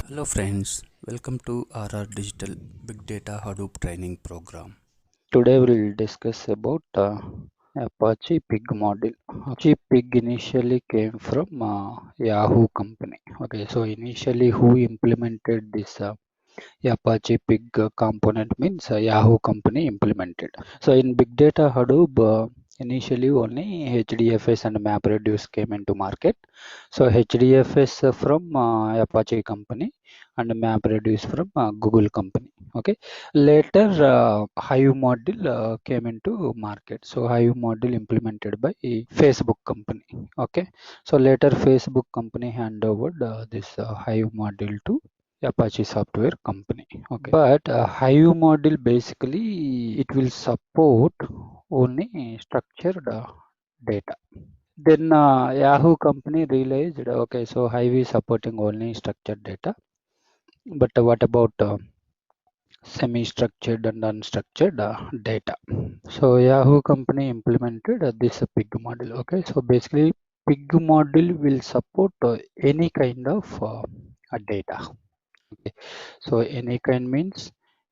Hello friends, welcome to RR Digital Big Data Hadoop training program. Today we'll discuss about Apache Pig model. Apache Pig initially came from Yahoo company. Okay, so initially who implemented this Apache Pig component means Yahoo company implemented. So in Big Data Hadoop, initially only HDFS and MapReduce came into market. So HDFS from Apache company and MapReduce from Google company. Okay. Later, Hive model came into market. So Hive model implemented by Facebook company. Okay. So later Facebook company hand over this Hive model to Apache software company. Okay. But Hive model basically it will support only structured data. Then Yahoo company realized okay, so Hive is supporting only structured data. But what about semi-structured and unstructured data? So Yahoo company implemented this Pig model. Okay, so basically Pig model will support any kind of data. Okay, so any kind means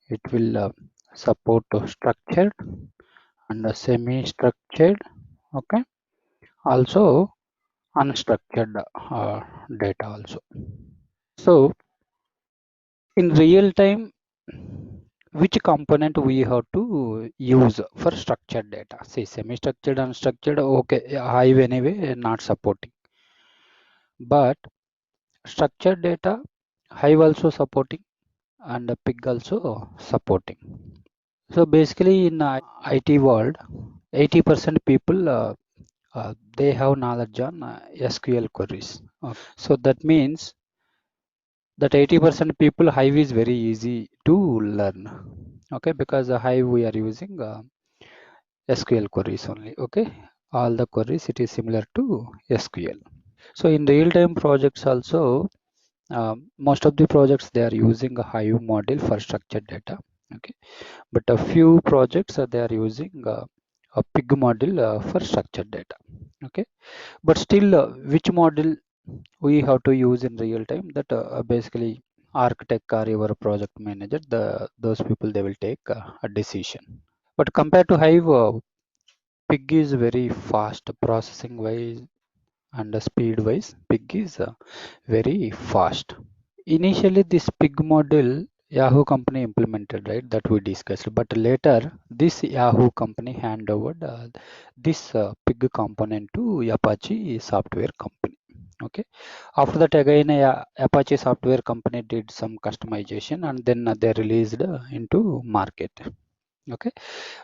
it will support structured and semi-structured. Okay, also unstructured data also. So in real time, which component we have to use for structured data? Say semi-structured, unstructured. Okay, Hive anyway not supporting, but structured data Hive also supporting and Pig also supporting. So basically in IT world, 80% people they have knowledge on SQL queries. So that means that 80% people Hive is very easy to learn. Okay, because Hive we are using SQL queries only. Okay, all the queries it is similar to SQL. So in real-time projects also, most of the projects they are using a Hive model for structured data. Okay, but a few projects they are using a Pig model for structured data. Okay, but still, which model we have to use in real time? That basically architect or your project manager, those people they will take a decision. But compared to Hive, Pig is very fast processing wise and speed wise. Pig is very fast. Initially, this Pig model Yahoo company implemented, right? That we discussed. But later, this Yahoo company hand over this Pig component to Apache software company. Okay. After that, again, Apache software company did some customization and then they released into market. Okay.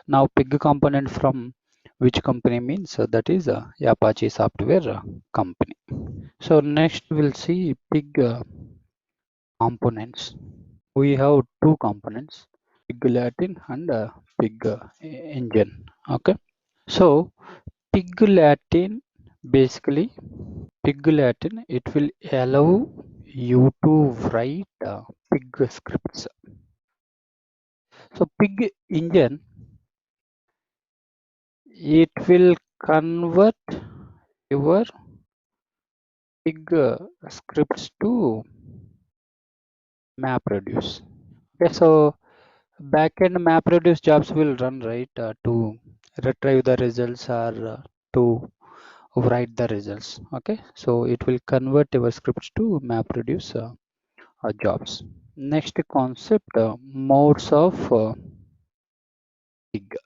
Now, Pig component from which company means that is Apache software company. So next we'll see Pig components. We have two components, Pig Latin and Pig engine. Okay. So Pig Latin basically Pig Latin it will allow you to write Pig scripts. So Pig engine it will convert your Pig scripts to MapReduce. Okay, so backend MapReduce jobs will run right to retrieve the results or to write the results. Okay, so it will convert your scripts to MapReduce jobs. Next concept modes of Pig.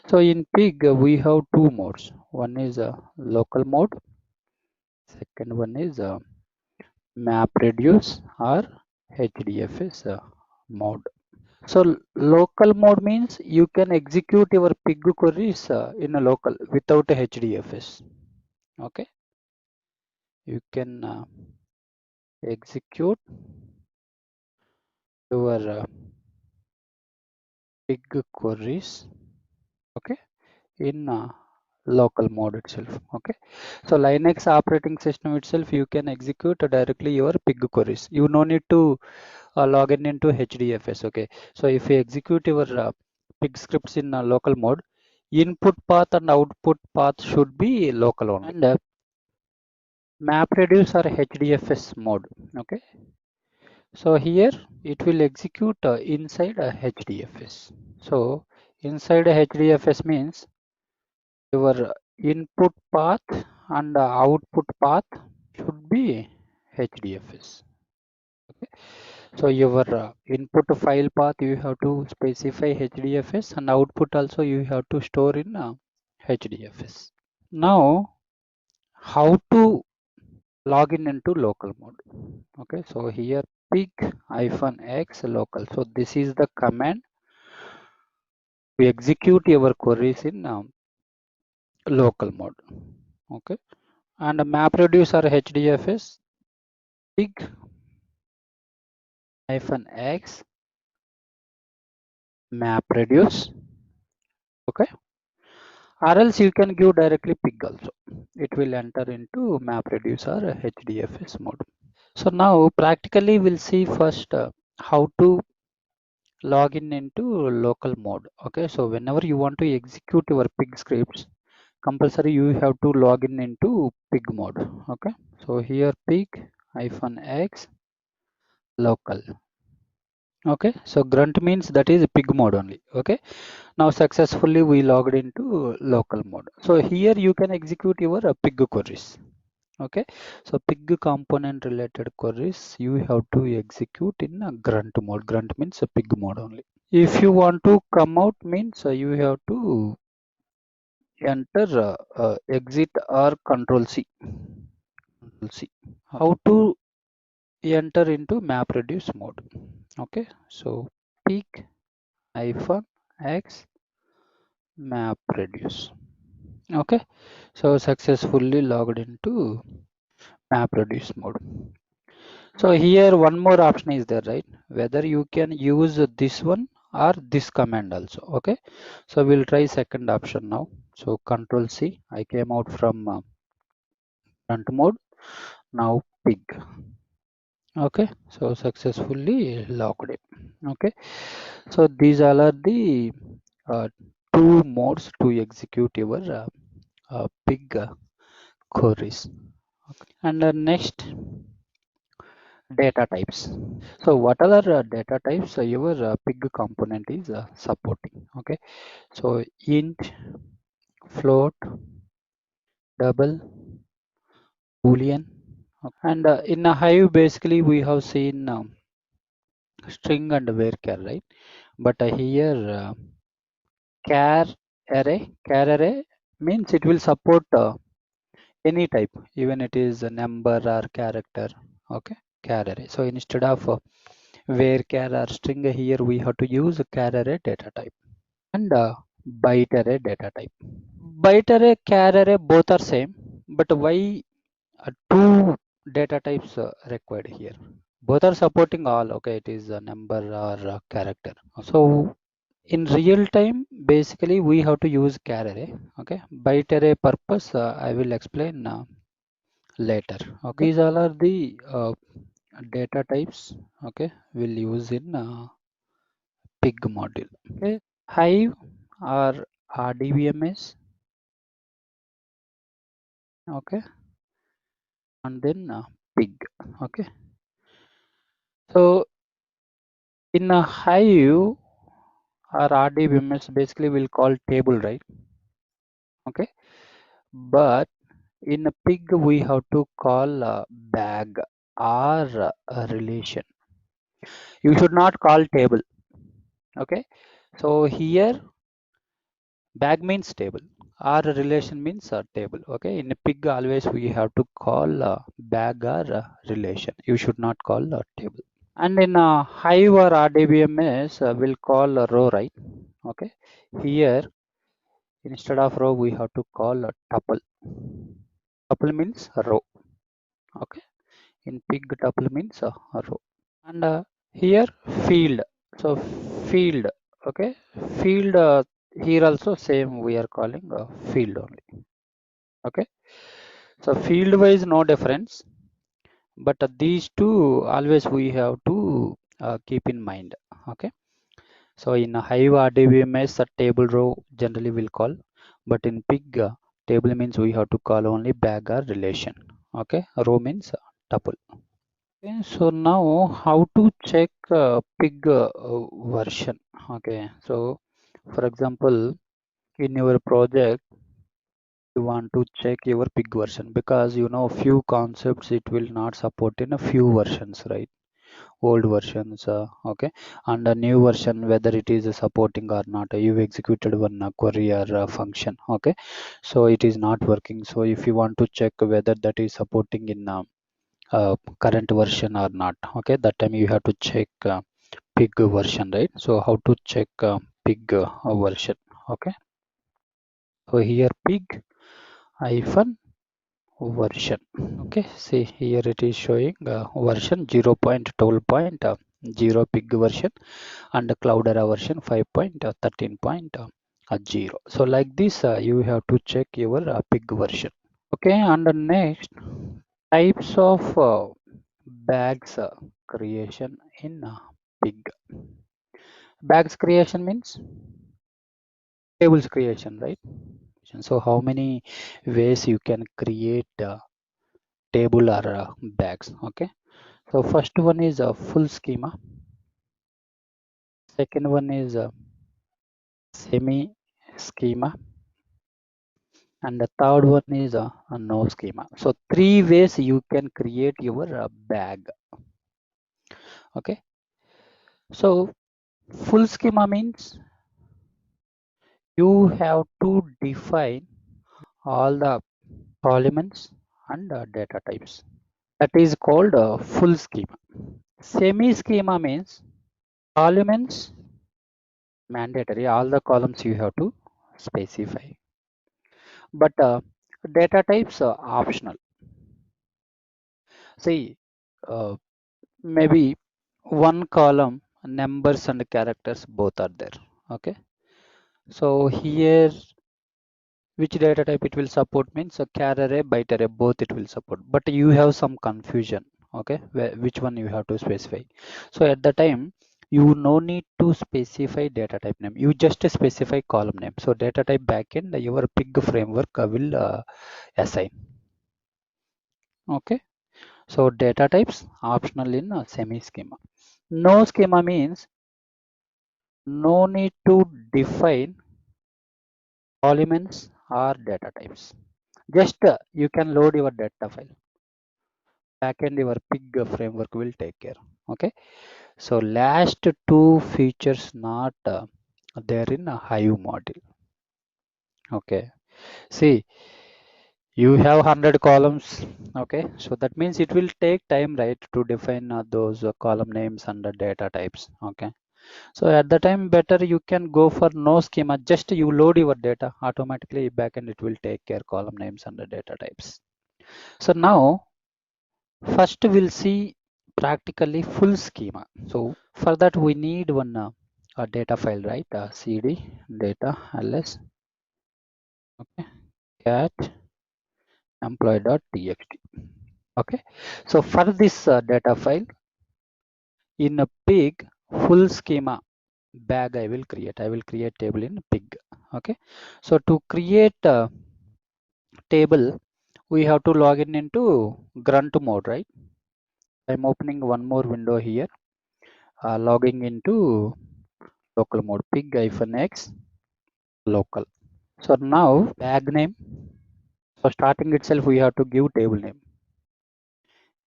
So in Pig we have two modes. One is local mode. Second one is MapReduce or HDFS mode. So local mode means you can execute your Pig queries in a local without a HDFS. Okay, you can execute your Pig queries. Okay, in local mode itself. Okay, so Linux operating system itself you can execute directly your Pig queries. You no need to log in into HDFS. Okay, so if you execute your Pig scripts in local mode, input path and output path should be local only. And MapReduce or HDFS mode. Okay, So here it will execute inside a HDFS. So inside a HDFS means your input path and output path should be HDFS. Okay. So your input file path you have to specify HDFS, and output also you have to store in HDFS. Now how to log in into local mode? Okay, so here pig-x local. So this is the command to execute your queries in local mode. Okay, and MapReduce or HDFS pig-x MapReduce. Okay, or else you can give directly pig also. It will enter into MapReduce or HDFS mode. So now practically we'll see first how to log in into local mode. Okay, so whenever you want to execute your pig scripts, compulsory you have to log in into pig mode. Okay, so here pig-x local. Okay, so grunt means that is pig mode only. Okay, now successfully we logged into local mode. So here you can execute your pig queries. Okay, so pig component related queries you have to execute in a grunt mode. Grunt means a pig mode only. If you want to come out means you have to enter exit or control C. Control C. How to enter into MapReduce mode? Okay, so pig-x MapReduce. Okay, so successfully logged into MapReduce mode. So here one more option is there, right? Whether you can use this one or this command also. Okay, so we'll try second option now. So control C, I came out from front mode. Now pig. Okay, so successfully logged in. Okay, so these all are the uh, two modes to execute your pig queries. Okay. And next, data types. So what are data types your pig component is supporting? Okay, so int, float, double, boolean. Okay. And in a hive basically we have seen string and varchar, right? But here char array means it will support any type, even it is a number or character. Okay, char array. So instead of varchar or string, here we have to use char array data type and byte array data type. Byte array, char array both are same, but why two data types required here? Both are supporting all. Okay, it is a number or a character. So in real time basically we have to use char array. Okay, byte array purpose I will explain later. Okay, these all are the data types. Okay, we'll use in pig module. Okay, hive or rdbms. Okay, and then pig. Okay, so in a hive or rdbms basically we'll call table, right? Okay, but in a pig we have to call bag or relation. You should not call table. Okay, so here bag means table or relation means table. Okay, in a pig always we have to call bag or relation. You should not call table. And in hive or rdbms we'll call row, right? Okay, here instead of row we have to call tuple. Tuple means row. Okay, in pig tuple means row. And here field. So field. Okay, field here also same we are calling field only. Okay, so field wise no difference, but these two always we have to keep in mind. Okay, so in a hive rdbms a table row generally will call, but in pig table means we have to call only bag or relation. Okay, row means tuple. Okay, so now how to check pig version. Okay, so for example, in your project, you want to check your pig version because you know few concepts it will not support in a few versions, right? Old versions, okay, and a new version whether it is supporting or not. You executed one query or function, okay, so it is not working. So if you want to check whether that is supporting in current version or not, okay, that time you have to check pig version, right? So how to check pig version? Okay, so here pig hyphen version. Okay, see here it is showing version 0.12.0 pig version and the Cloudera version 5.13.0. So like this you have to check your pig version. Okay, and the next types of bags creation in pig. Bags creation means tables creation, right? So how many ways you can create table or bags? Okay, so first one is a full schema, second one is a semi schema, and the third one is a no schema. So three ways you can create your bag. Okay, so full schema means you have to define all the elements and data types. That is called full schema. Semi schema means elements mandatory, all the columns you have to specify, but data types are optional. See, uh, maybe one column numbers and characters both are there. Okay, so here which data type it will support means a char array, byte array, both it will support, but you have some confusion. Okay, which one you have to specify. So at the time you no need to specify data type name, you just specify column name. So data type backend your pig framework will assign. Okay, so data types optional in semi schema. No schema means no need to define elements or data types, just you can load your data file. Backend your pig framework will take care. Okay, so last two features not there in a hive model. Okay, see you have 100 columns. Okay, so that means it will take time, right, to define those column names and the data types. Okay, so at the time better you can go for no schema, just you load your data automatically, backend it will take care column names and the data types. So now first we'll see practically full schema. So for that we need one a data file, right? Cd data ls, okay, cat employee.txt. Okay, so for this data file in a pig full schema bag I will create table in pig. Okay, so to create a table we have to log in into grunt mode, right? I'm opening one more window here, logging into local mode pig-x local. So now bag name, so starting itself we have to give table name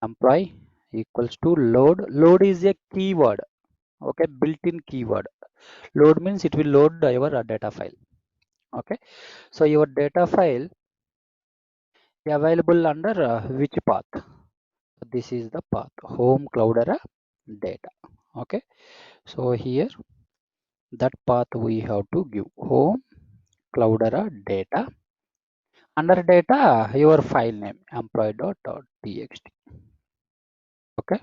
employee equals to load is a keyword. Okay, built-in keyword. Load means it will load your data file. Okay, so your data file available under which path? This is the path home cloudera data. Okay, so here that path we have to give home cloudera data. Under data your file name employee.txt. Okay,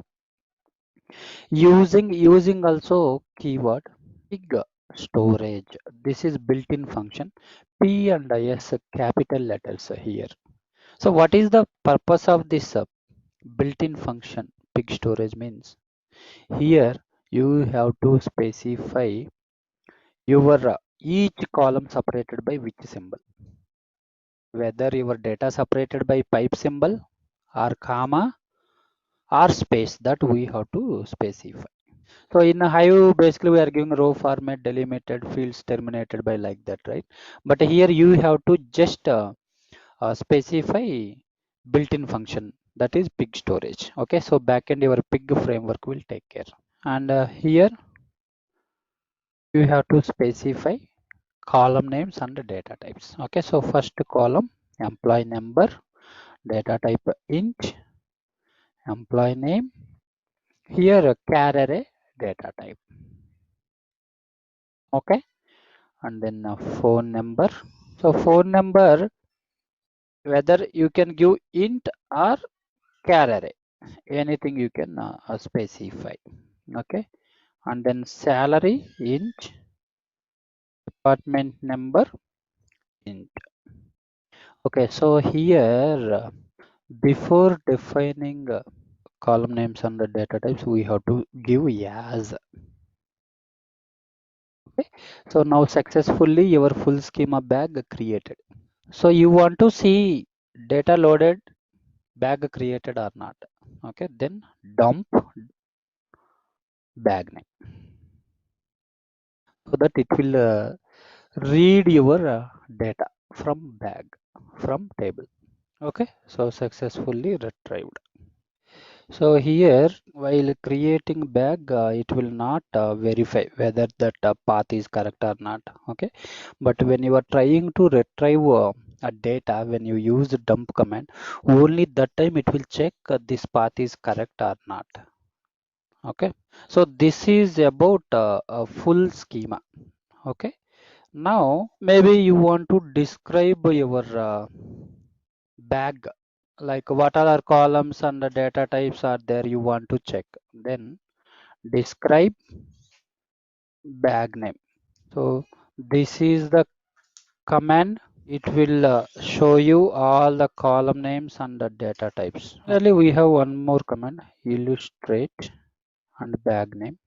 using also keyword big storage. This is built-in function p and s capital letters here. So what is the purpose of this built-in function big storage means here you have to specify your each column separated by which symbol, whether your data separated by pipe symbol or comma or space that we have to specify. So in Hive, basically we are giving row format, delimited, fields terminated by like that, right? But here you have to just specify built-in function, that is pig storage. Okay, so backend your pig framework will take care. And here you have to specify column names and data types. Okay, so first column employee number, data type int, employee name, here a char array data type. Okay, and then a phone number. So phone number, whether you can give int or char array, anything you can specify. Okay, and then salary int, department number int. Okay, so here before defining column names and the data types, we have to give as. Okay, so now successfully your full schema bag created. So you want to see data loaded, bag created or not. Okay, then dump bag name, so that it will read your data from bag, from table. Okay, so successfully retrieved. So here while creating bag, it will not verify whether that path is correct or not. Okay, but when you are trying to retrieve a data, when you use the dump command, only that time it will check this path is correct or not. Okay, so this is about a full schema. Okay, now maybe you want to describe your bag, like what are our columns and the data types are there, you want to check, then describe bag name. So this is the command, it will show you all the column names and the data types. Really we have one more command, illustrate and bag name.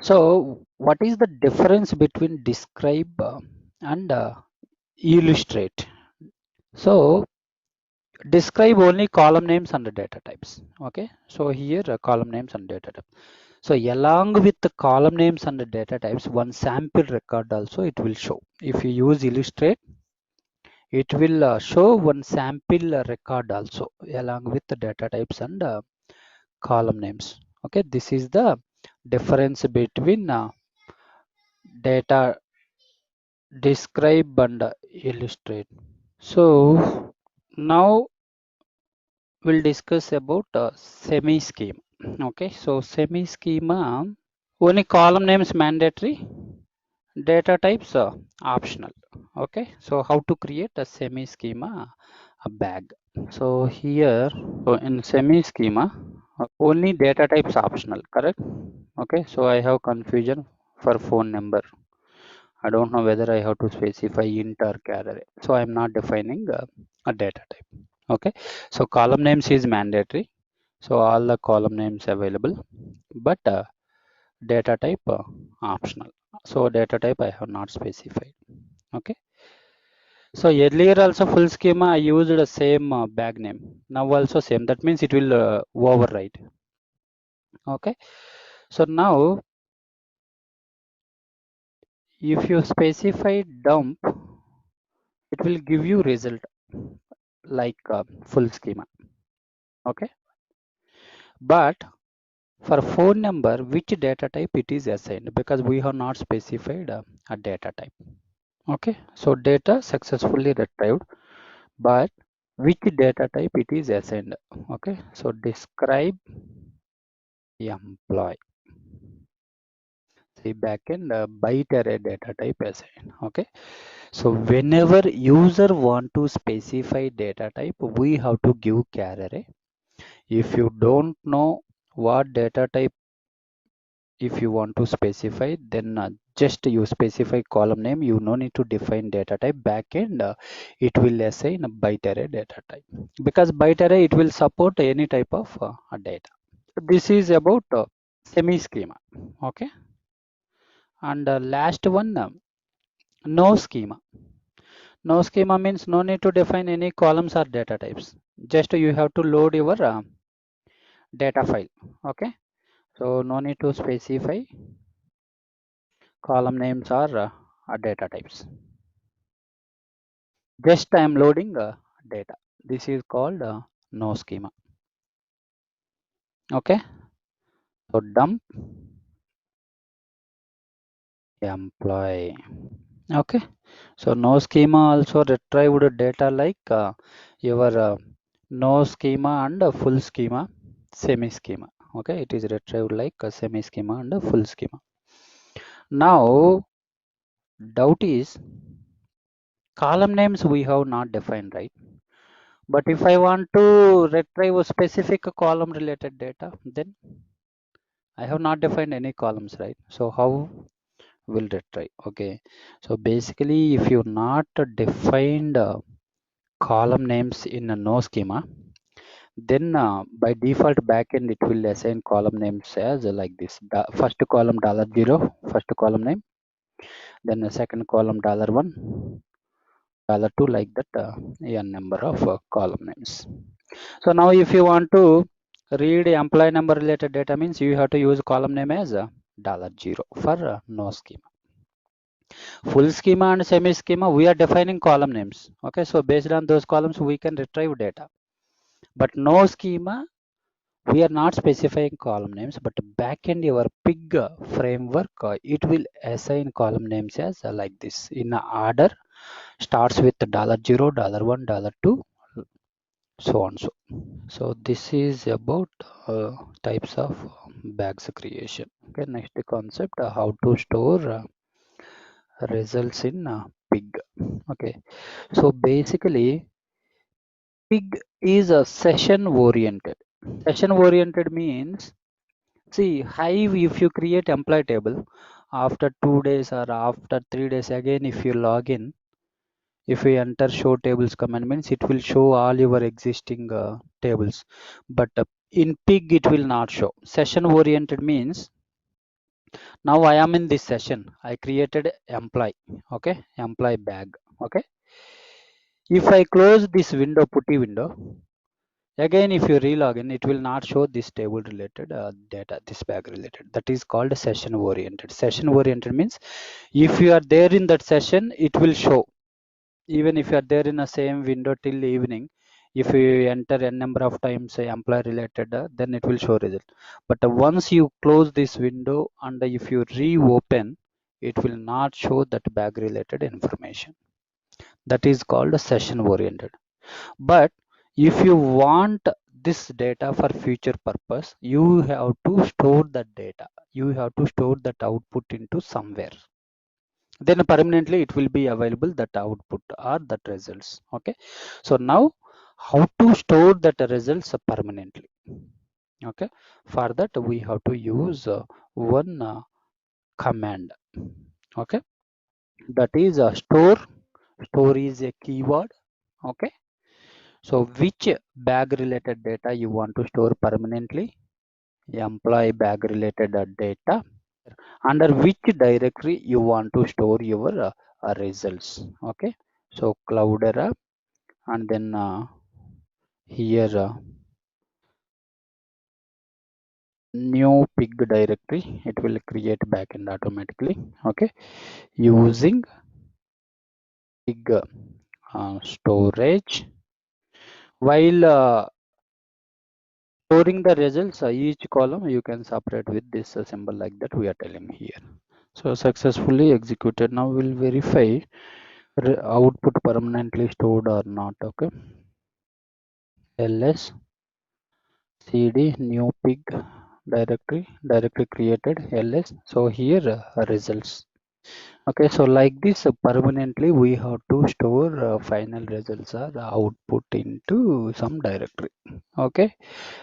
So what is the difference between describe and illustrate? So describe only column names and the data types. Okay, so here column names and data type. So along with the column names and the data types, one sample record also it will show. If you use illustrate, it will show one sample record also along with the data types and column names. Okay, this is the difference between data describe and illustrate. So now we'll discuss about semi schema. Okay, so semi schema, only column names mandatory, data types optional. Okay, so how to create a semi schema a bag? So here, so in semi schema, only data types optional, correct? Okay, so I have confusion for phone number. I don't know whether I have to specify int or char array. So I'm not defining a data type. Okay, so column names is mandatory. So all the column names available, but data type optional. So data type I have not specified. Okay. So earlier also full schema I used the same bag name. Now also same. That means it will override. Okay. So now if you specify dump, it will give you result like full schema. Okay, but for phone number, which data type it is assigned, because we have not specified a data type. Okay, so data successfully retrieved, but which data type it is assigned. Okay, so describe employee. See backend byte array data type assigned. Okay, so whenever user want to specify data type, we have to give char array. If you don't know what data type, if you want to specify, then just you specify column name, you no need to define data type. Backend it will assign a byte array data type, because byte array it will support any type of data. This is about semi schema. Okay, and last one, no schema. No schema means no need to define any columns or data types. Just you have to load your data file. Okay. So no need to specify column names or data types. Just I am loading data. This is called no schema. Okay. So dump employee. Okay. So no schema also retrieved data like your no schema and full schema, semi schema. Okay. It is retrieved like a semi schema and a full schema. Now doubt is column names we have not defined, right? But if I want to retrieve a specific column related data, then I have not defined any columns, right? So how will retrieve? Okay. So basically, if you not defined column names in a no schema, then by default backend it will assign column names as like this. First column $0, first column name, then the second column $1, $2, like that n number of column names. So now if you want to read employee number related data means you have to use column name as $0 for no schema. Full schema and semi schema we are defining column names. Okay, so based on those columns we can retrieve data. But no schema we are not specifying column names, but backend your pig framework it will assign column names as like this in a order, starts with $0, $1, $2, so on so this is about types of bags creation. Okay, next concept how to store results in pig. Okay, so basically pig is a session oriented. Session oriented means, see, Hive, if you create employee table, after 2 days or after 3 days, again, if you log in, if you enter show tables command means it will show all your existing tables. But in Pig, it will not show. Session oriented means now I am in this session. I created employee. Okay, employee bag. Okay. If I close this window, putty window, again, if you relog in, it will not show this table related data, this bag related. That is called session oriented. Session oriented means if you are there in that session, it will show. Even if you are there in the same window till evening, if you enter n number of times employee related, then it will show result. But once you close this window and if you reopen, it will not show that bag related information. That is called session oriented. But if you want this data for future purpose, you have to store that data. You have to store that output into somewhere. Then permanently it will be available, that output or that results. Okay. So now how to store that results permanently? Okay. For that we have to use one command. Okay. That is a store. Store is a keyword. Okay. So which bag related data you want to store permanently? Employee bag related data. Under which directory you want to store your results. Okay. So Cloudera, and then here new pig directory, it will create backend automatically. Okay. Using pig storage. While storing the results, each column you can separate with this symbol like that we are telling here. So successfully executed. Now we'll verify output permanently stored or not. Okay. ls cd new pig directory created ls. So here results. Okay, so like this permanently we have to store final results or output into some directory. Okay,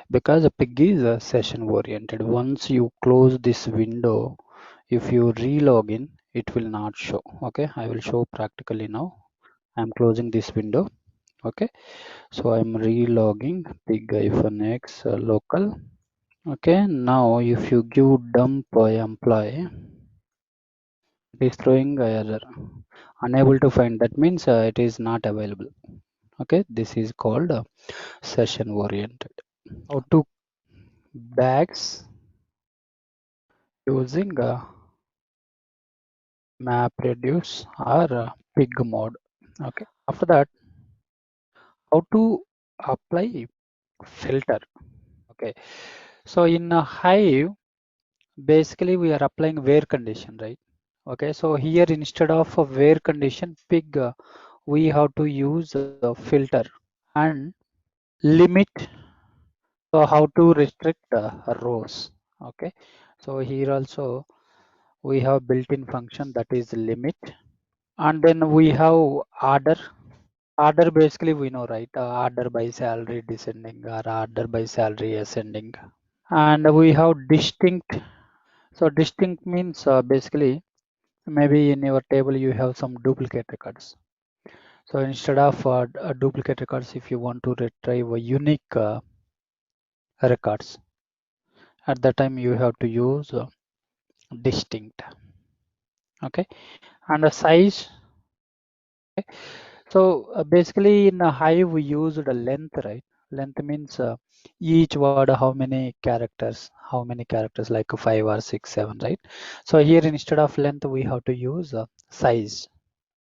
because a pig is session oriented. Once you close this window, if you relog in, it will not show. Okay, I will show practically now. I'm closing this window. Okay, so I'm relogging pig-x local. Okay, now if you give dump employee, It is throwing error, unable to find. That means it is not available. Okay, this is called session oriented. How to bags using map reduce or pig mode. Okay, after that, how to apply filter. Okay, so in a Hive, basically we are applying where condition, right? Okay, so here instead of a where condition pig, we have to use a filter and limit. So how to restrict rows? Okay, so here also we have built-in function that is limit, and then we have order. Order basically we know, right? Order by salary descending or order by salary ascending, and we have distinct. So distinct means basically maybe in your table you have some duplicate records. So instead of duplicate records, if you want to retrieve a unique records, at that time you have to use distinct. Okay, and the size. Okay. So basically in a Hive we used a length, right? Length means each word how many characters like 5 or 6 7, right? So here instead of length we have to use size,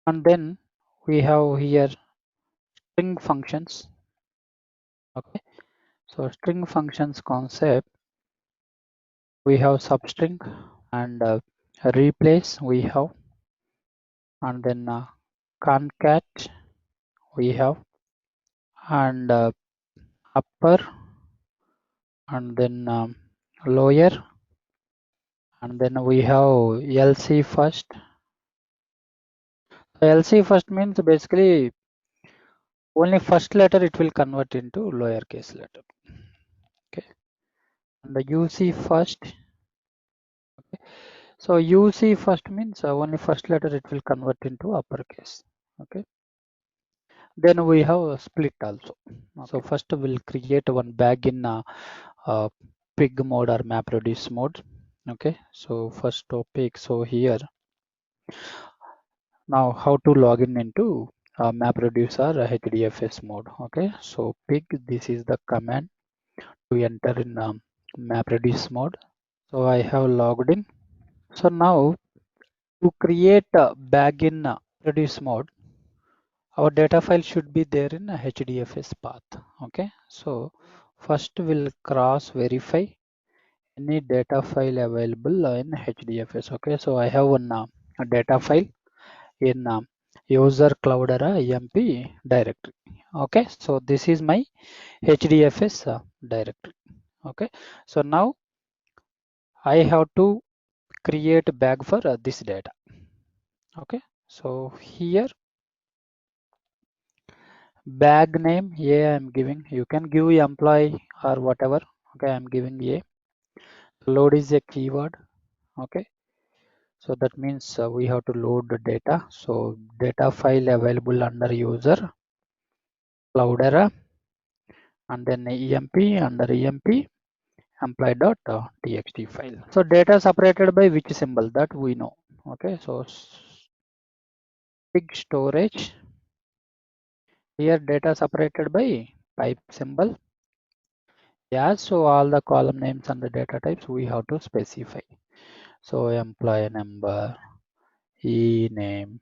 and then we have here string functions. Okay, so string functions concept, we have substring and replace we have, and then concat we have, and upper, and then lower, and then we have LCFirst. LCFirst means basically only first letter it will convert into lowercase letter. Okay, and the UCFirst. Okay, so UCFirst means only first letter it will convert into uppercase. Okay, then we have a split also. So first we'll create one bag in uh, pig mode or map reduce mode. Okay, so first topic. So here now how to log in into MapReduce or HDFS mode. Okay, so pig, this is the command to enter in MapReduce mode. So I have logged in. So now to create a bag in reduce mode, our data file should be there in a HDFS path. Okay, so first we'll cross verify any data file available in HDFS. Okay, so I have one a data file in user cloudera emp directory. Okay, so this is my HDFS directory. Okay, so now I have to create a bag for this data. Okay, so here bag name I am giving, you can give employee or whatever. Okay, I am giving a load is a keyword. Okay, so that means we have to load the data. So data file available under user cloudera, and then emp, under emp employee.txt file. So data separated by which symbol, that we know. Okay, so big storage, here data separated by type symbol. Yeah, so all the column names and the data types we have to specify. So employee number, e-name.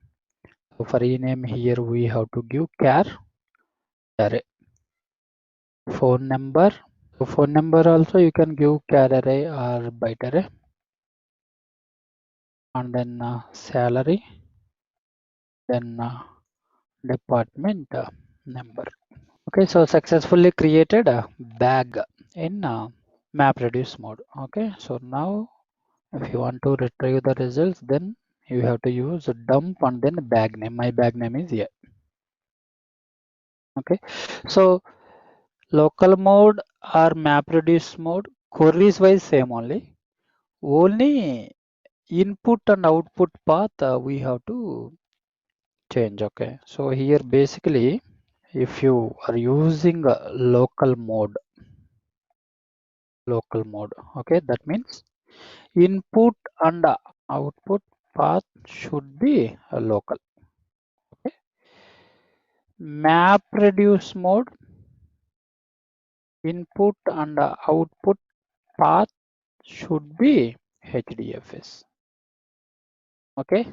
So for e-name here we have to give char array. Phone number. So phone number also you can give char array or byte array. And then salary, then department number. Okay, so successfully created a bag in MapReduce mode. Okay, so now if you want to retrieve the results, then you have to use dump and then bag name. My bag name is here. Okay, so local mode or MapReduce mode, queries wise same only. Only input and output path we have to change. Okay, so here basically if you are using local mode, okay, that means input and output path should be local. Okay. Map reduce mode, input and output path should be HDFS. Okay.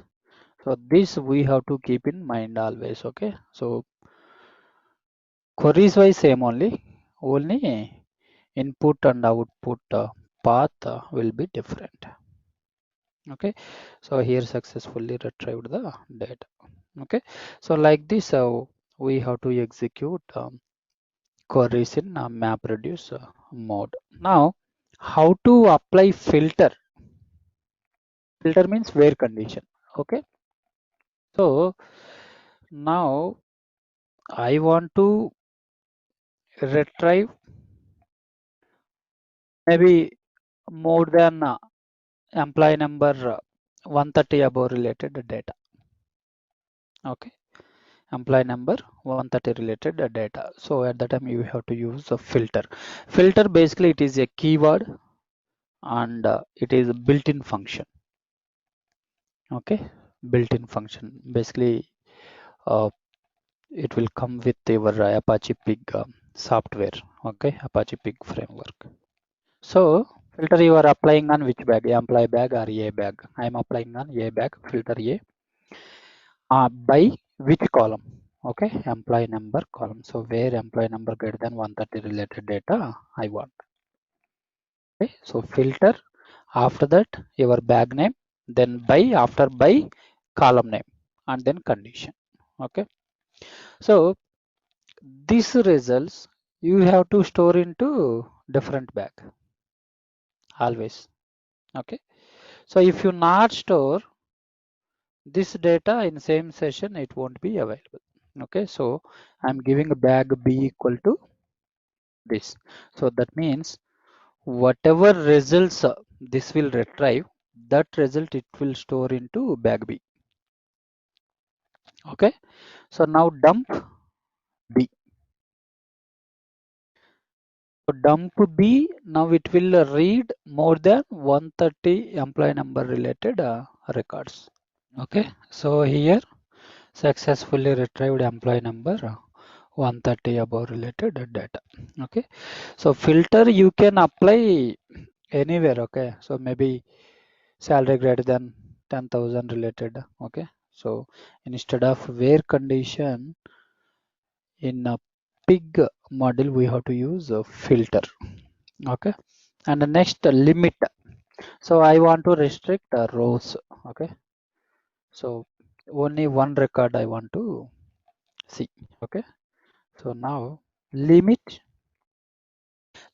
So this we have to keep in mind always. Okay. So queries wise same only input and output path will be different. Okay, so here successfully retrieved the data. Okay, so like this we have to execute queries in map reduce mode. Now how to apply filter? Filter means where condition. Okay, so now I want to retrieve maybe more than employee number 130 above related data. Okay, employee number 130 related data. So at that time you have to use a filter. Filter basically it is a keyword and it is a built-in function. Okay, built-in function. Basically it will come with your Apache Pig software. Okay, Apache Pig framework. So filter you are applying on which bag? Employee bag or A bag? I am applying on A bag. Filter A. By which column? Okay, employee number column. So where employee number greater than 130 related data I want. Okay, so filter, after that your bag name, then by, after by column name and then condition. Okay, so these results you have to store into different bag always. Okay, so if you not store this data in same session, it won't be available. Okay, so I'm giving a bag B equal to this. So that means whatever results this will retrieve, that result it will store into bag B. Okay, so now dump B. So dump B, now it will read more than 130 employee number related records. Okay, so here successfully retrieved employee number 130 above related data. Okay, so filter you can apply anywhere. Okay, so maybe salary greater than 10,000 related. Okay, so instead of where condition in a pig model we have to use a filter. Okay, and the next limit. So I want to restrict rows. Okay, so only one record I want to see. Okay, so now limit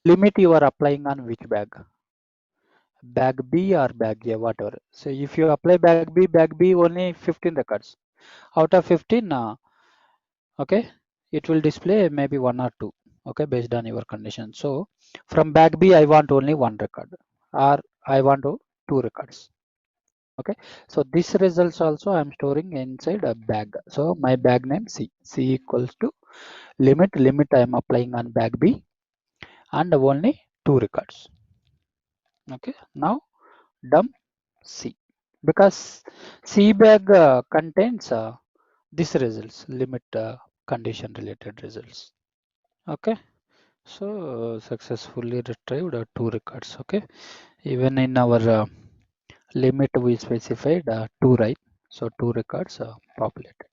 you are applying on which bag B or bag A, whatever. So if you apply bag B only 15 records out of 15. Okay, it will display maybe one or two. Okay, based on your condition. So from bag B I want only one record or I want two records. Okay, so this results also I'm storing inside a bag. So my bag name C equals to limit I am applying on bag B and only two records. Okay, now dump C because C bag contains this results limit condition related results. Okay, so successfully retrieved two records. Okay, even in our limit we specified two, right? So two records populated.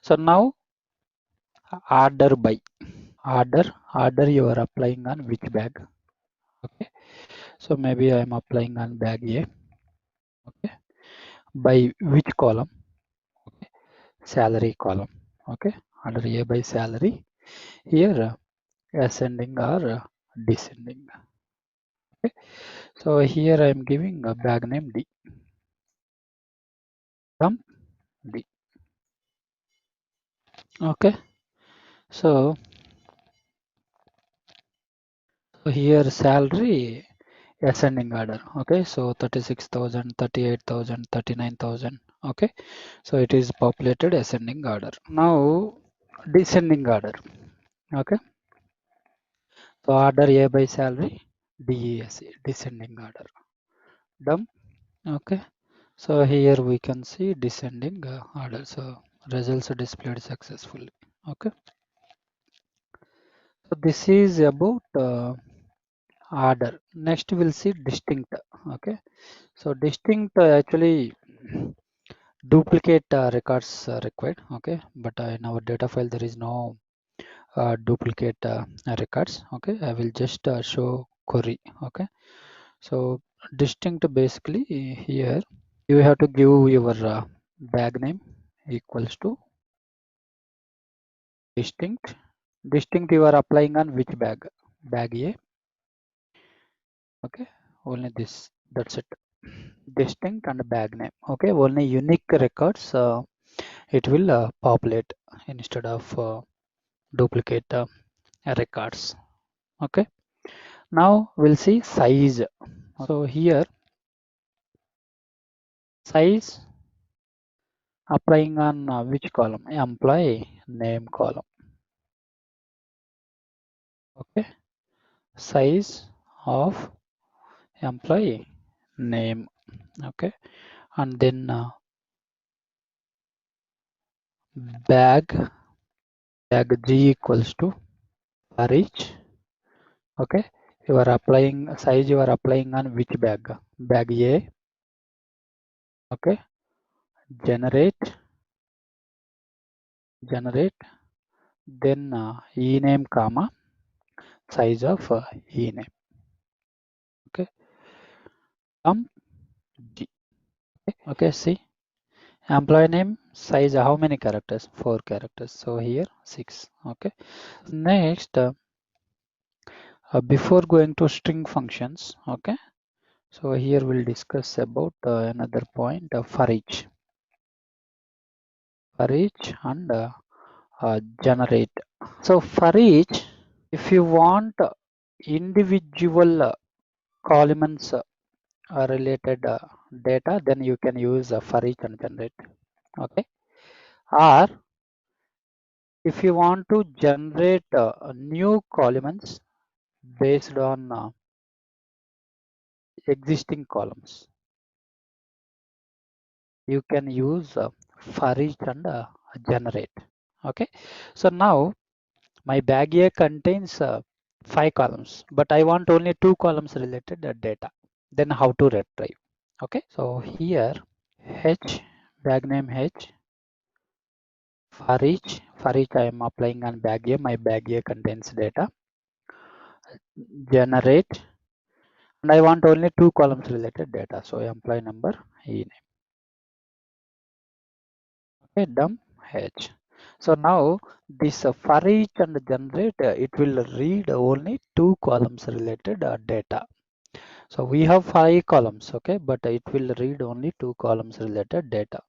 So now order by order you are applying on which bag? Okay, so maybe I am applying on bag A. Okay, by which column? Okay, salary column. Okay, under A by salary. Here ascending or descending. Okay, so here I am giving a bag name D. Dump D. Okay, so here salary ascending order. Okay, so 36,000, 38,000, 39,000. Okay, so it is populated ascending order. Now descending order. Okay, so order A by salary, DESC, descending order. Dump. Okay, So here we can see descending order. So results are displayed successfully. Okay. So this is about order. Next we'll see distinct. Okay. So distinct actually duplicate records required. Okay. But in our data file there is no duplicate records. Okay. I will just show query. Okay. So distinct basically here you have to give your bag name equals to distinct. Distinct you are applying on which bag? Bag A. Okay. Only this. That's it. Distinct and bag name. Okay. Only unique records it will populate instead of duplicate records. Okay. Now we'll see size. So here size applying on which column? Employee name column. Okay. Size of employee name. Okay. And then bag G equals to for each. Okay. You are applying size you are applying on which bag? Bag A. Okay. Generate then ename comma size of ename. Okay. G. Okay. See employee name size how many characters? 4 characters. So here 6. Okay. Next before going to string functions. Okay. So here we'll discuss about another point for each and generate. So for each, if you want individual columns related data, then you can use for each and generate. Okay. Or if you want to generate new columns based on existing columns, you can use for each and generate. Okay. So now my bag A contains 5 columns, but I want only 2 columns related data. Then how to retrieve? Okay. So here H bag name H for each I am applying on bag A. My bag A contains data. Generate and I want only 2 columns related data. So employee number E name. Okay. Dump H. So now this for each and generate it will read only 2 columns related data. So we have 5 columns, okay, but it will read only 2 columns related data.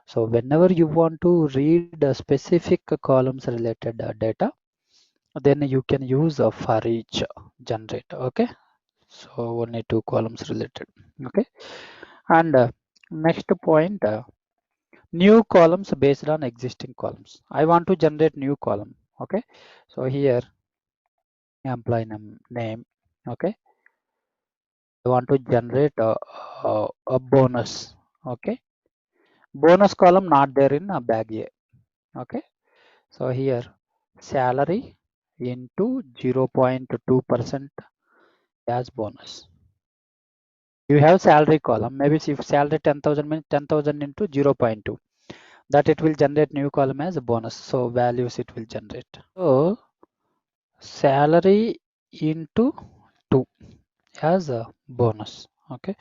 So whenever you want to read a specific columns related data, then you can use a for each generate. Okay. So only 2 columns related. Okay. And next point, new columns based on existing columns. I want to generate new column. Okay. So here employee name. Okay. I want to generate a bonus. Okay. Bonus column not there in a bag A. Okay. So here salary into 0.2% as bonus. You have salary column. Maybe if salary 10,000 means 10,000 into 0.2. That it will generate new column as a bonus. So values it will generate. So salary into 2 as a bonus. Okay.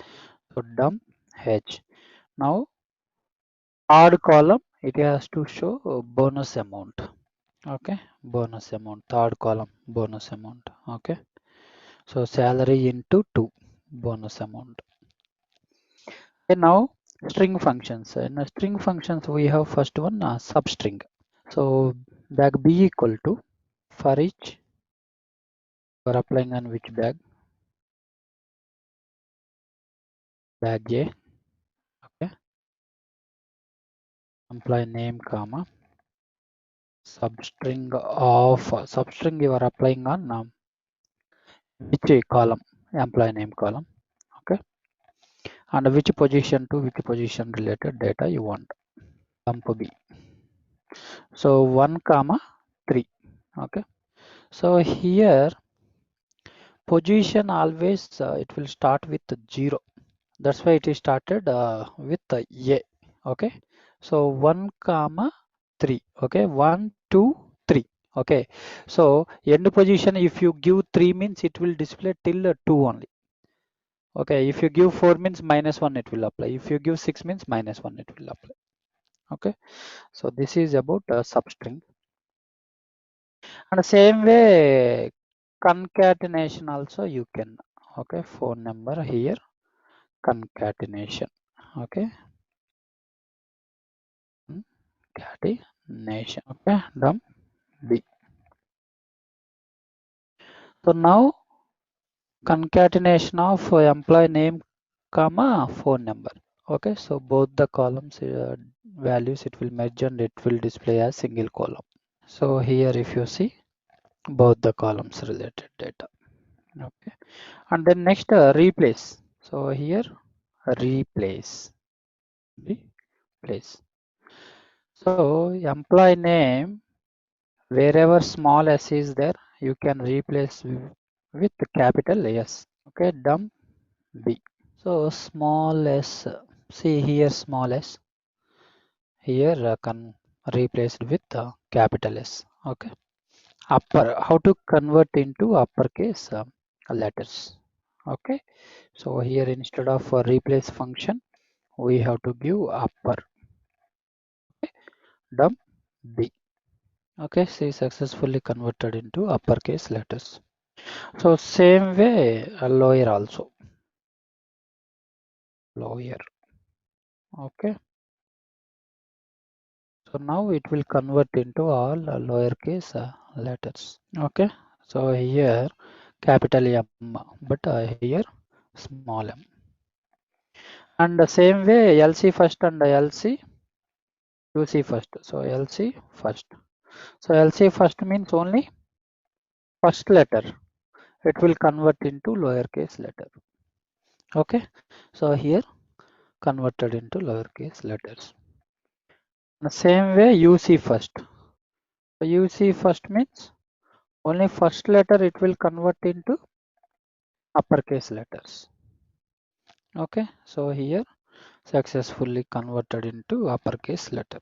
So dump H. Now third column it has to show bonus amount. Okay. Bonus amount. Third column bonus amount. Okay. So salary into 2 bonus amount. And now string functions. In string functions we have first one substring. So bag B equal to for each you are applying on which bag? Bag A. Okay. Employee name comma substring of substring you are applying on which column? Employee name column. Okay. and which position to which position related data you want. Dump B. So 1 comma 3. Okay. So here position always it will start with 0. That's why it is started with A. Okay. So 1 comma 3. Okay. 1 2 3. Okay. So end position, if you give 3 means it will display till 2 only. Okay. If you give 4 means -1 it will apply. If you give 6 means -1 it will apply. Okay. So this is about substring. And the same way concatenation also you can. Okay. Phone number here, concatenation. Okay. Concatenation. Okay. Done. B. So now concatenation of employee name comma phone number. Okay. So both the columns values it will merge and it will display as single column. So here if you see both the columns related data. Okay. And then next replace. So here replace. Replace. So employee name, wherever small s is there, you can replace with capital S. Okay, dump B. So small s, see here small s, here can replaced with capital S. Okay. Upper, how to convert into uppercase letters. Okay. So here instead of replace function, we have to give upper. Okay. Dump B. Okay, see successfully converted into uppercase letters. So same way lower also. Lower. Okay. So now it will convert into all lowercase letters. Okay. So here capital M, but here small m. And the same way LCFirst and UCFirst. So LCFirst. So LCFirst means only first letter. It will convert into lowercase letter. Okay. So here converted into lowercase letters. The same way UCFirst. So UCFirst means only first letter it will convert into uppercase letters. Okay. So here successfully converted into uppercase letter.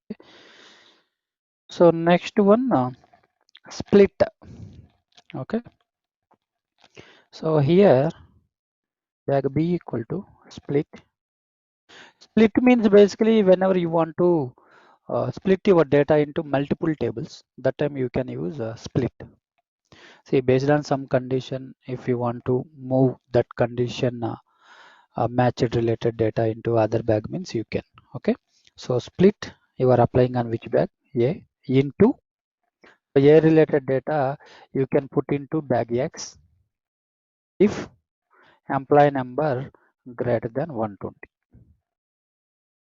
Okay. So next one split. Okay. So here bag B equal to split. Split means basically whenever you want to split your data into multiple tables, that time you can use split. See, based on some condition, if you want to move that condition matched related data into other bag means you can. Okay. So split you are applying on which bag? A into A related data you can put into bag X if employee number greater than 120.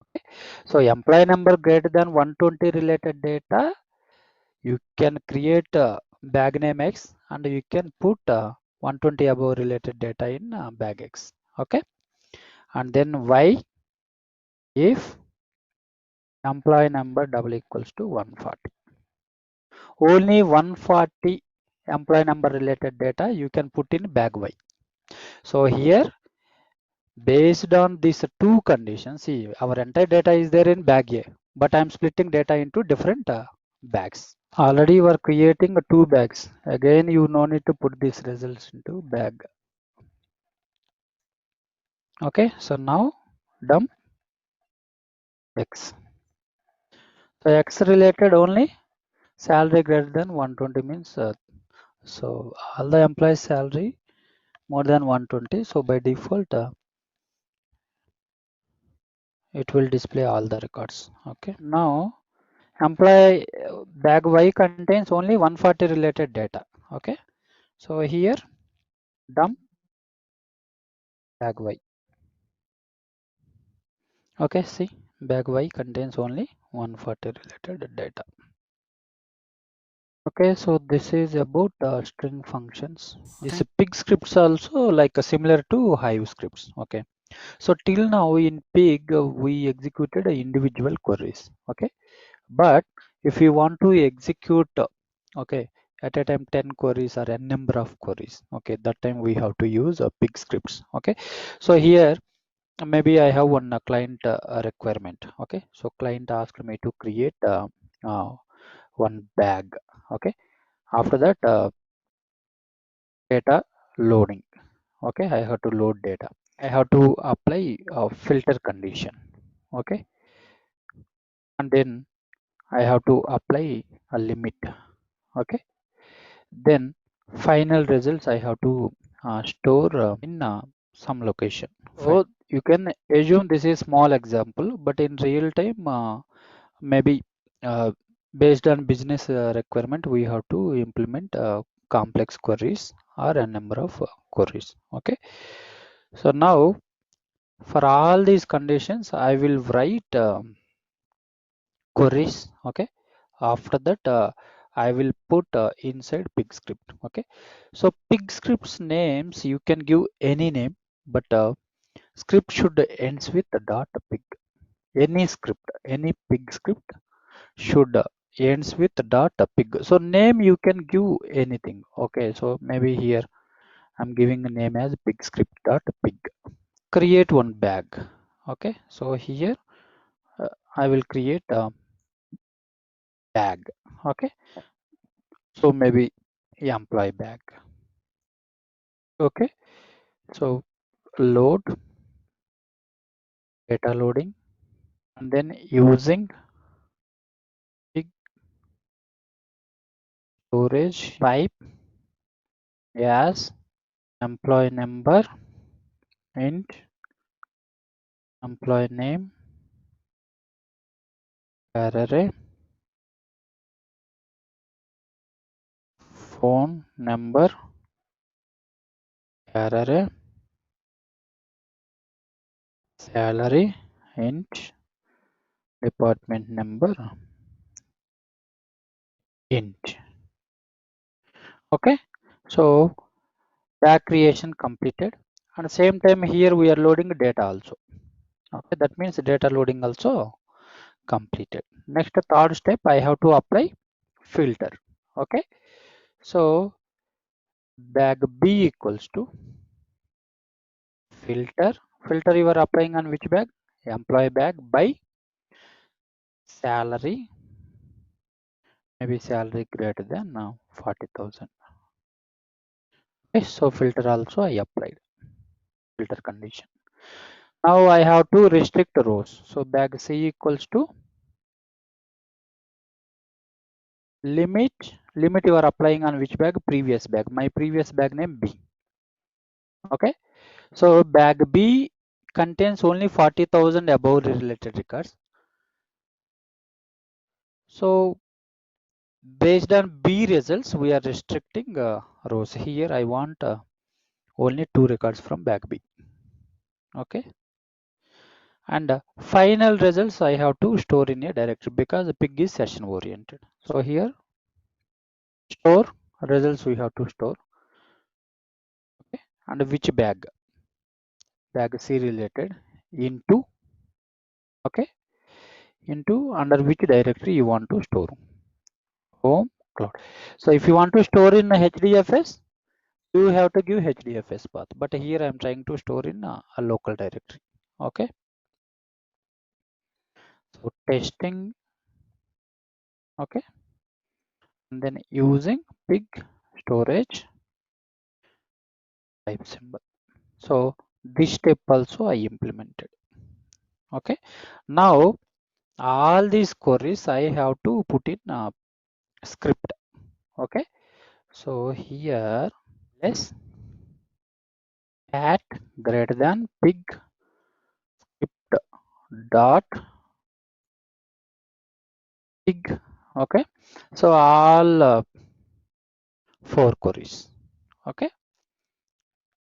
Okay. So employee number greater than 120 related data you can create bag name X and you can put 120 above related data in bag X. Okay. And then Y if employee number double equals to 140. Only 140 employee number related data you can put in bag Y. So here based on these two conditions, see our entire data is there in bag A, but I am splitting data into different bags. Already you are creating two bags. Again you no need to put these results into bag. Okay, so now dump X. So X related only salary greater than 120 means so all the employees salary more than 120. So by default it will display all the records. Okay, now employee bag Y contains only 140 related data. Okay, so here dump bag Y. Okay, see bag Y contains only 140 related data. Okay, so this is about string functions. This pig scripts also like similar to Hive scripts. Okay, So till now in Pig we executed individual queries. Okay, but if you want to execute okay at a time 10 queries or n number of queries, okay, that time we have to use Pig scripts. Okay, so here maybe I have one client requirement. Okay, so client asked me to create one bag. Okay, after that data loading. Okay, I have to load data. I have to apply a filter condition. Okay, and then I have to apply a limit. Okay, then final results I have to store in some location. So you can assume this is small example, but in real time maybe based on business requirement we have to implement complex queries or a number of queries. Okay, so now for all these conditions I will write queries. Okay, after that I will put inside Pig script. Okay, so Pig scripts names you can give any name, but script should ends with dot pig. Any script, any Pig script should ends with dot pig. So name you can give anything. Okay, so maybe here I'm giving a name as Pig script dot pig. Create one bag. Okay, so here I will create a bag. Okay, so maybe employee bag. Okay, so load, data loading, and then using Pig storage pipe as employee number int employee name array phone number array salary int department number int. Okay, so bag creation completed, and same time here we are loading data also. Okay, that means data loading also completed. Next third step I have to apply filter. Okay, so bag B equals to filter you are applying on which bag? Employee bag by salary, maybe salary greater than 40,000. Okay, so filter also I applied filter condition. Now I have to restrict rows. So bag C equals to limit you are applying on which bag? Previous bag. My previous bag name B. Okay, so bag B contains only 40,000 above related records. So based on B results we are restricting rows. Here I want only 2 records from bag B. Okay, and final results I have to store in a directory because Pig is session oriented. So here store results we have to store. Okay, and which bag C related into, okay, into under which directory you want to store, home cloud. So if you want to store in HDFS you have to give HDFS path, but here I am trying to store in a local directory. Okay, so testing. Okay, and then using Pig storage type symbol. So this step also I implemented. Okay, now all these queries I have to put in a script. Okay, so here less at greater than Pig script dot Pig. Okay, so all 4 queries. Okay,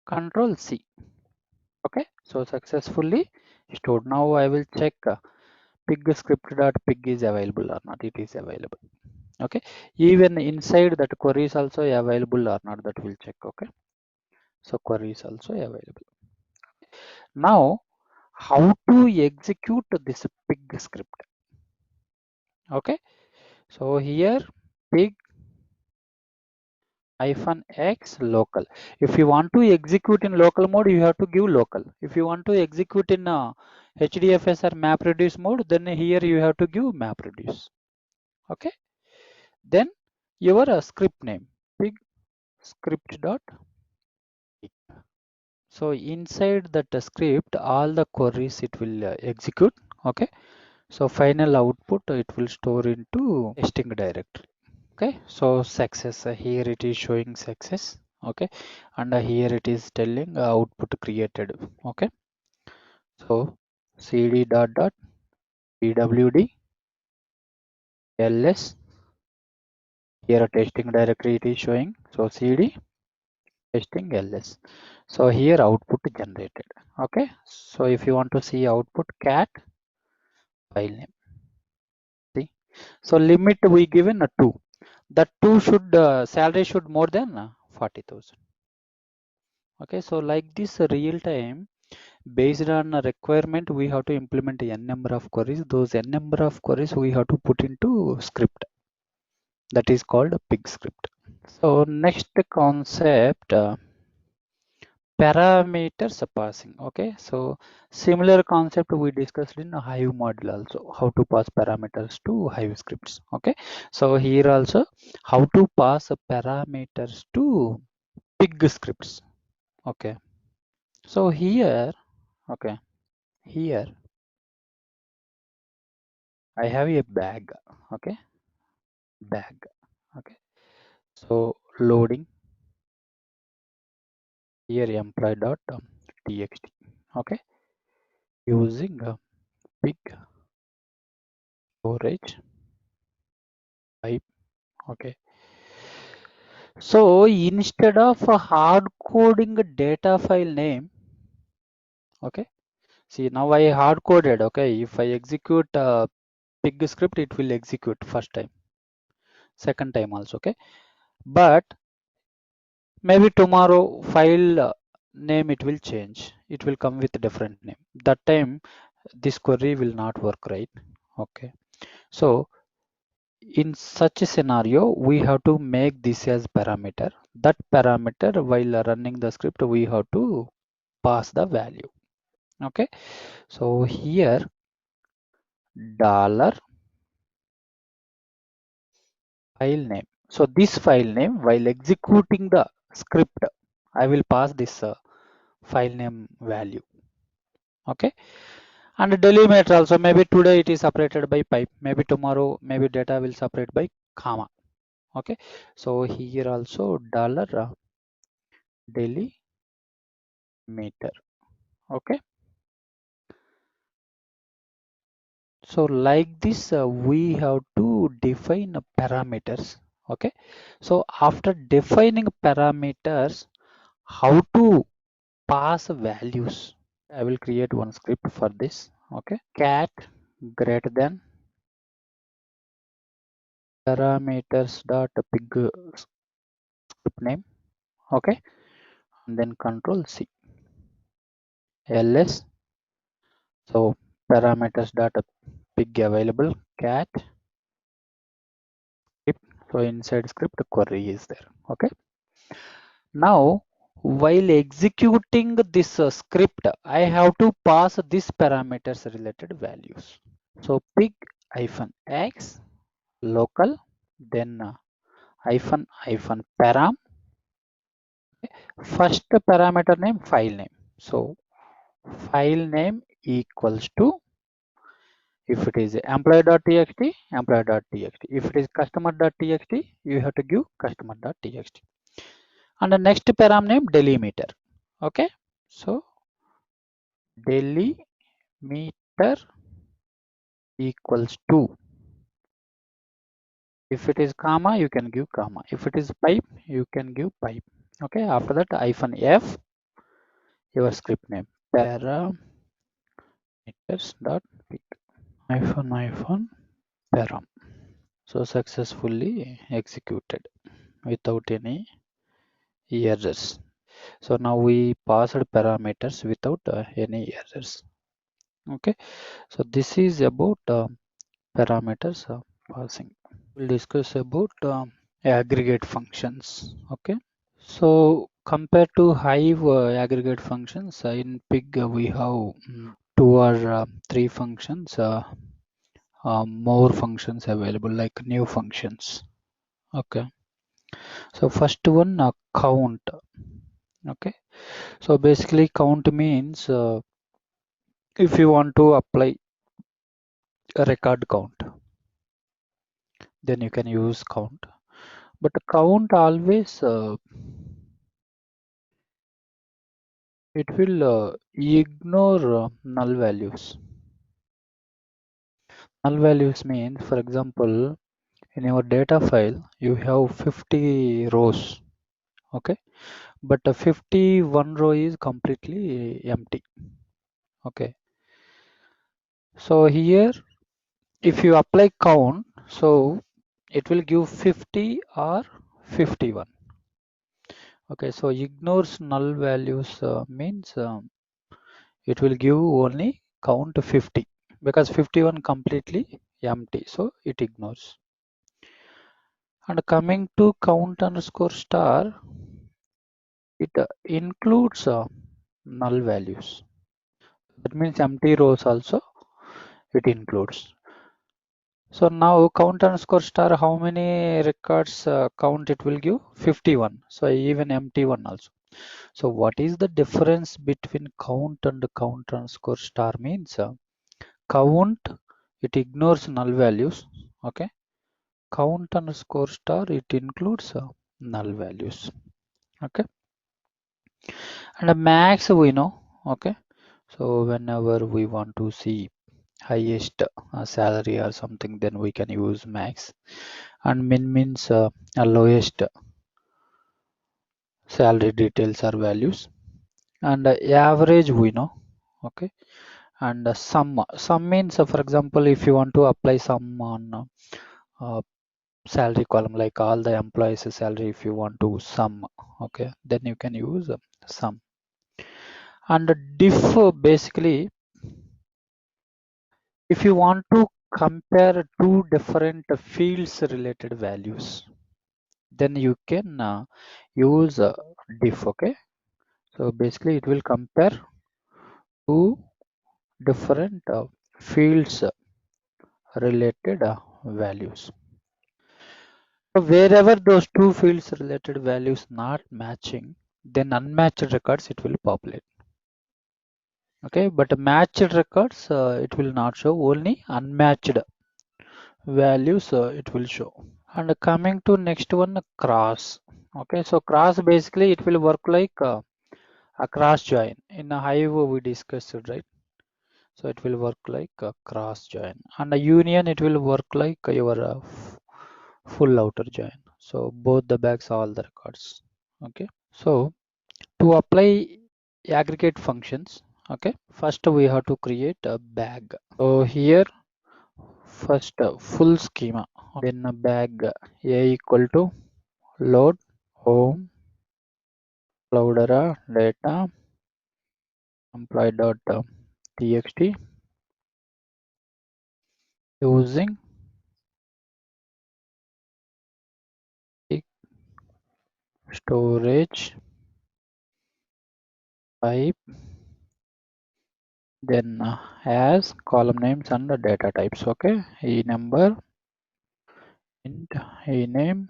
control C. Okay, so successfully stored. Now I will check Pig script dot Pig is available or not. It is available. Okay, even inside that query is also available or not, that will check. Okay, so query is also available. Now, how to execute this pig script? Okay, so here pig -x local. If you want to execute in local mode, you have to give local. If you want to execute in HDFS or MapReduce mode, then here you have to give MapReduce. Okay, then your script name pig script dot pig. So inside that script, all the queries it will execute. Okay, so final output it will store into testing directory. Okay, so success, here it is showing success. Okay, and here it is telling output created. Okay, so cd dot dot pwd ls, here testing directory it is showing, so cd testing ls. So here output generated. Okay, so if you want to see output, cat file name. See, so limit we given a 2. That 2 should salary should more than 40,000. Okay, so like this real time, based on a requirement, we have to implement n number of queries. Those n number of queries we have to put into script, that is called a pig script. So next concept, parameters passing. Okay, so similar concept we discussed in a Hive module also, how to pass parameters to Hive scripts. Okay, so here also how to pass parameters to pig scripts. Okay, so here, okay, here I have a bag. Okay, bag. Okay, so loading here employee dot txt. Okay, using a big storage pipe. Okay, so instead of hard coding a data file name, okay, see now I hard coded. Okay, if I execute pig script, it will execute first time, second time also. Okay, but maybe tomorrow file name it will change, it will come with a different name. That time this query will not work, right? Okay, so in such a scenario we have to make this as parameter. That parameter, while running the script, we have to pass the value. Okay, so here dollar file name. So this file name, while executing the script, I will pass this file name value. Okay, and delimiter also, maybe today it is separated by pipe, maybe tomorrow maybe data will separate by comma. Okay, so here also dollar delimiter. Okay, so like this we have to define parameters. Okay, so after defining parameters, how to pass values, I will create one script for this. Okay, cat greater than parameters dot pig script name. Okay, and then control C, ls. So parameters data pig available, cat script. So inside script query is there. Okay, now while executing this script, I have to pass this parameters related values. So pig hyphen x local, then hyphen param, first parameter name file name. So file name equals to, if it is employee.txt, employee.txt. If it is customer.txt, you have to give customer.txt. And the next param name delimiter. Okay, so delimiter equals to, if it is comma you can give comma, if it is pipe you can give pipe. Okay, after that hyphen f, your script name parameters dot pick hyphen param. So successfully executed without any errors. So now we passed parameters without any errors. Okay, so this is about parameters passing. We'll discuss about aggregate functions. Okay, so compared to Hive aggregate functions, in Pig we have two or three functions, more functions available, like new functions. Okay, so first one, count. Okay, so basically count means if you want to apply a record count, then you can use count. But count always it will ignore null values. Null values means, for example, in your data file you have 50 rows. Okay, but 51 row is completely empty. Okay, so here if you apply count, so it will give 50 or 51. Okay, so ignores null values means it will give only count 50 because 51 completely empty, so it ignores. And coming to count underscore star, it includes null values. That means empty rows also it includes. So now count underscore star, how many records count it will give? 51. So even empty one also. So what is the difference between count and count underscore star means count it ignores null values. Okay, count underscore star it includes null values. Okay, and a max we know. Okay, so whenever we want to see highest salary or something, then we can use max, and min means lowest salary details or values, and average we know. Okay, and sum means for example if you want to apply sum on salary column, like all the employees salary, if you want to sum, okay, then you can use sum. And diff basically if you want to compare two different fields related values, then you can use diff. Okay, so basically it will compare two different fields related values. So wherever those two fields related values not matching, then unmatched records it will populate. Okay, but matched records it will not show, only unmatched values it will show. And coming to next one, cross. Okay, so cross basically it will work like a cross join. In a Hive we discussed it, right? So it will work like a cross join, and a union it will work like your full outer join. So both the bags all the records. Okay, so to apply aggregate functions, okay, first we have to create a bag. So here first full schema, then a bag a equal to load home cloudera data employee dot txt using storage type, then as column names and the data types. Okay, e number, int e name,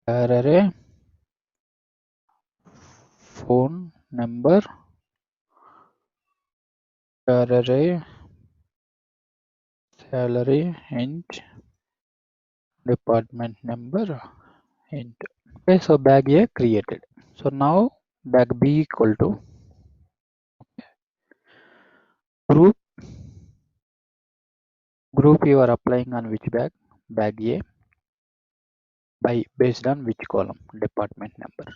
array, phone number, array, salary, int, department number, int. Okay, so bag A created. So now bag B equal to group. Group you are applying on which bag? Bag A by based on which column? Department number.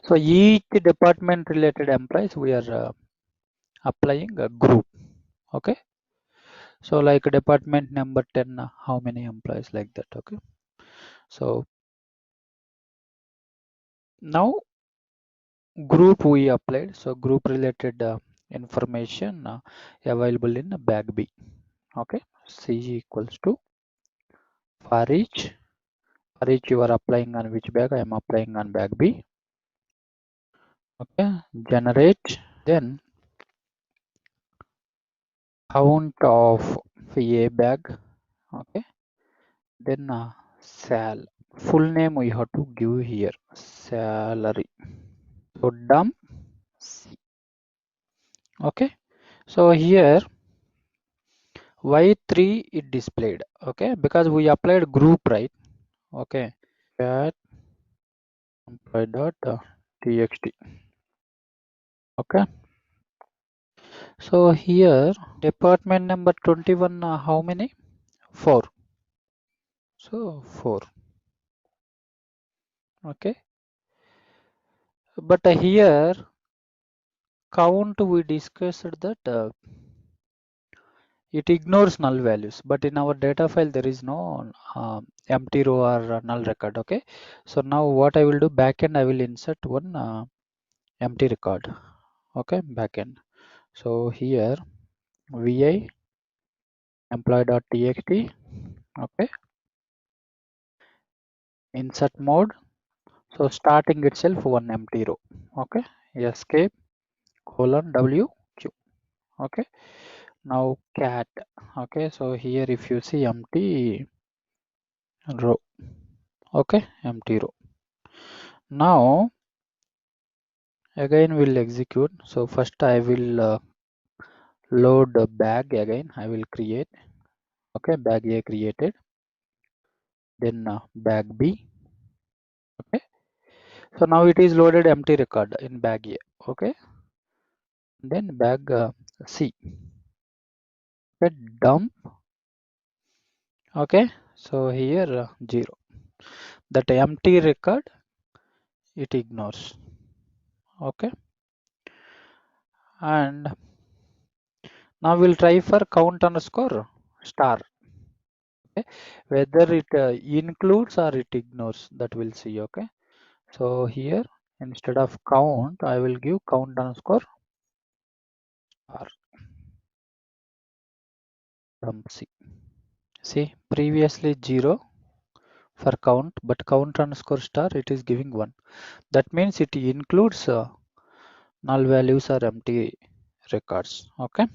So each department related employees we are applying a group. Okay, so like department number 10, how many employees, like that. Okay, so now group we applied. So group related information available in bag B. Okay, C equals to for each you are applying on which bag? I am applying on bag B. Okay, generate, then count of A bag. Okay, then sal. Full name we have to give here, salary. So dump C. Okay, so here y3 it displayed. Okay, because we applied group, right? Okay, cat employee dot txt. Okay, so here department number 21, how many? 4. So 4. Okay, but here count we discussed that it ignores null values, but in our data file there is no empty row or null record. Okay, so now what I will do, backend I will insert one empty record. Okay, backend. So here vi employee.txt. Okay, insert mode. So starting itself one empty row. Okay, escape :w q. Okay, now cat. Okay, so here if you see empty row. Okay, empty row. Now again we'll execute. So first I will load the bag again. I will create. Okay, bag A created. Then bag B. Okay, so now it is loaded empty record in bag A. Okay, then bag C. Okay, dump. Okay, so here 0. That empty record it ignores. Okay, and now we'll try for count underscore star. Okay, whether it includes or it ignores, that we'll see. Okay, so here instead of count I will give count underscore star. Dump C. See, previously 0 for count, but count underscore star it is giving 1. That means it includes null values or empty records. Okay,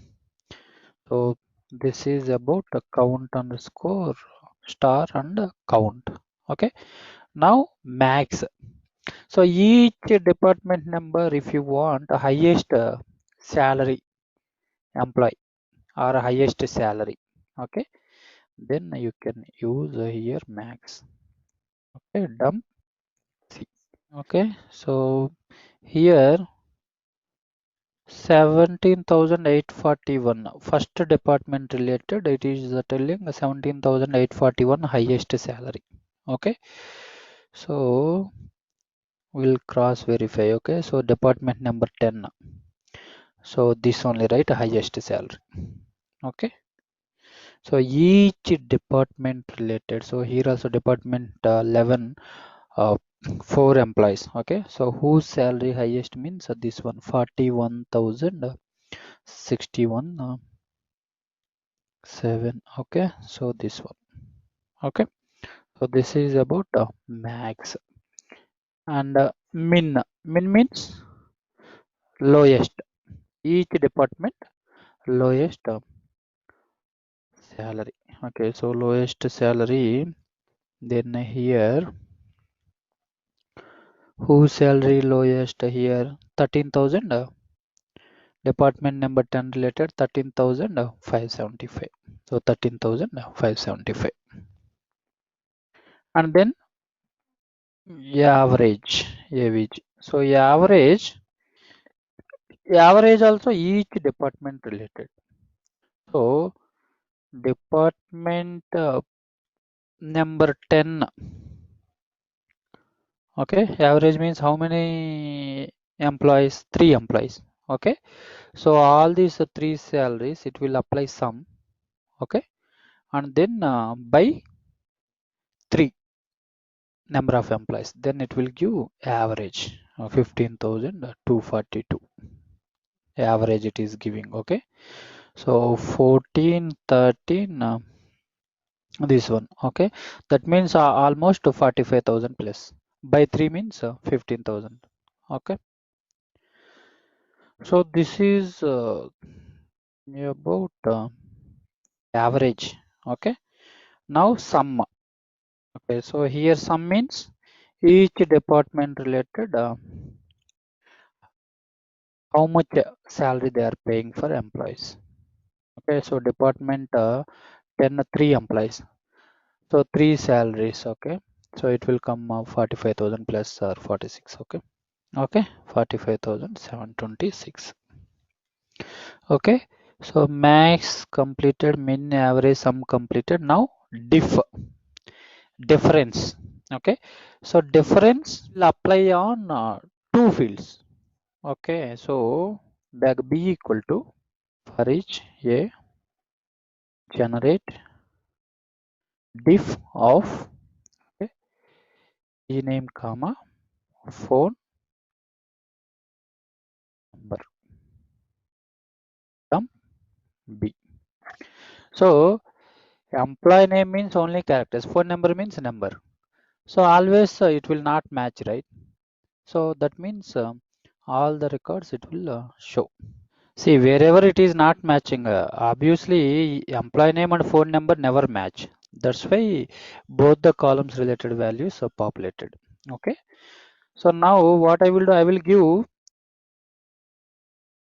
so this is about a count underscore star and count. Okay, now max. So each department number, if you want a highest salary employee or highest salary, okay, then you can use here max. Okay, dump C. Okay, so here 17,841 first department related, it is telling 17,841 highest salary. Okay, so we'll cross verify. Okay, so department number 10, so this only, right, highest salary. Okay, so each department related, so here also department 11 4 employees. Okay, so whose salary highest means this one 41,061 7. Okay, so this one. Okay, so this is about max. And min means lowest, each department lowest salary. Okay, so lowest salary, then here whose salary lowest here 13,000 department number 10 related 13,575. So 13,575. And then average AVG. So average also each department related. So department number 10. Okay, average means how many employees? 3 employees. Okay, so all these 3 salaries it will apply sum. Okay, and then by 3 number of employees, then it will give average. 15,242 average it is giving. Okay, so 14, 13, this one. Okay, that means almost 45,000 plus. By 3 means 15,000. Okay, so this is about average. Okay, now sum. Okay, so here sum means each department related how much salary they are paying for employees. Okay, so department 10 3 employees, so 3 salaries. Okay, so it will come 45,000 plus or 46. Okay, okay, 45,726. Okay, so max completed, min, average, sum completed. Now difference. Okay, so difference will apply on two fields. Okay, so bag B equal to, for each A, generate diff of, okay, E name comma phone number, sum B. So employee name means only characters, phone number means number. So always it will not match, right? So that means all the records it will show. See, wherever it is not matching, obviously employee name and phone number never match. That's why both the columns related values are populated. Okay. So now what I will do, I will give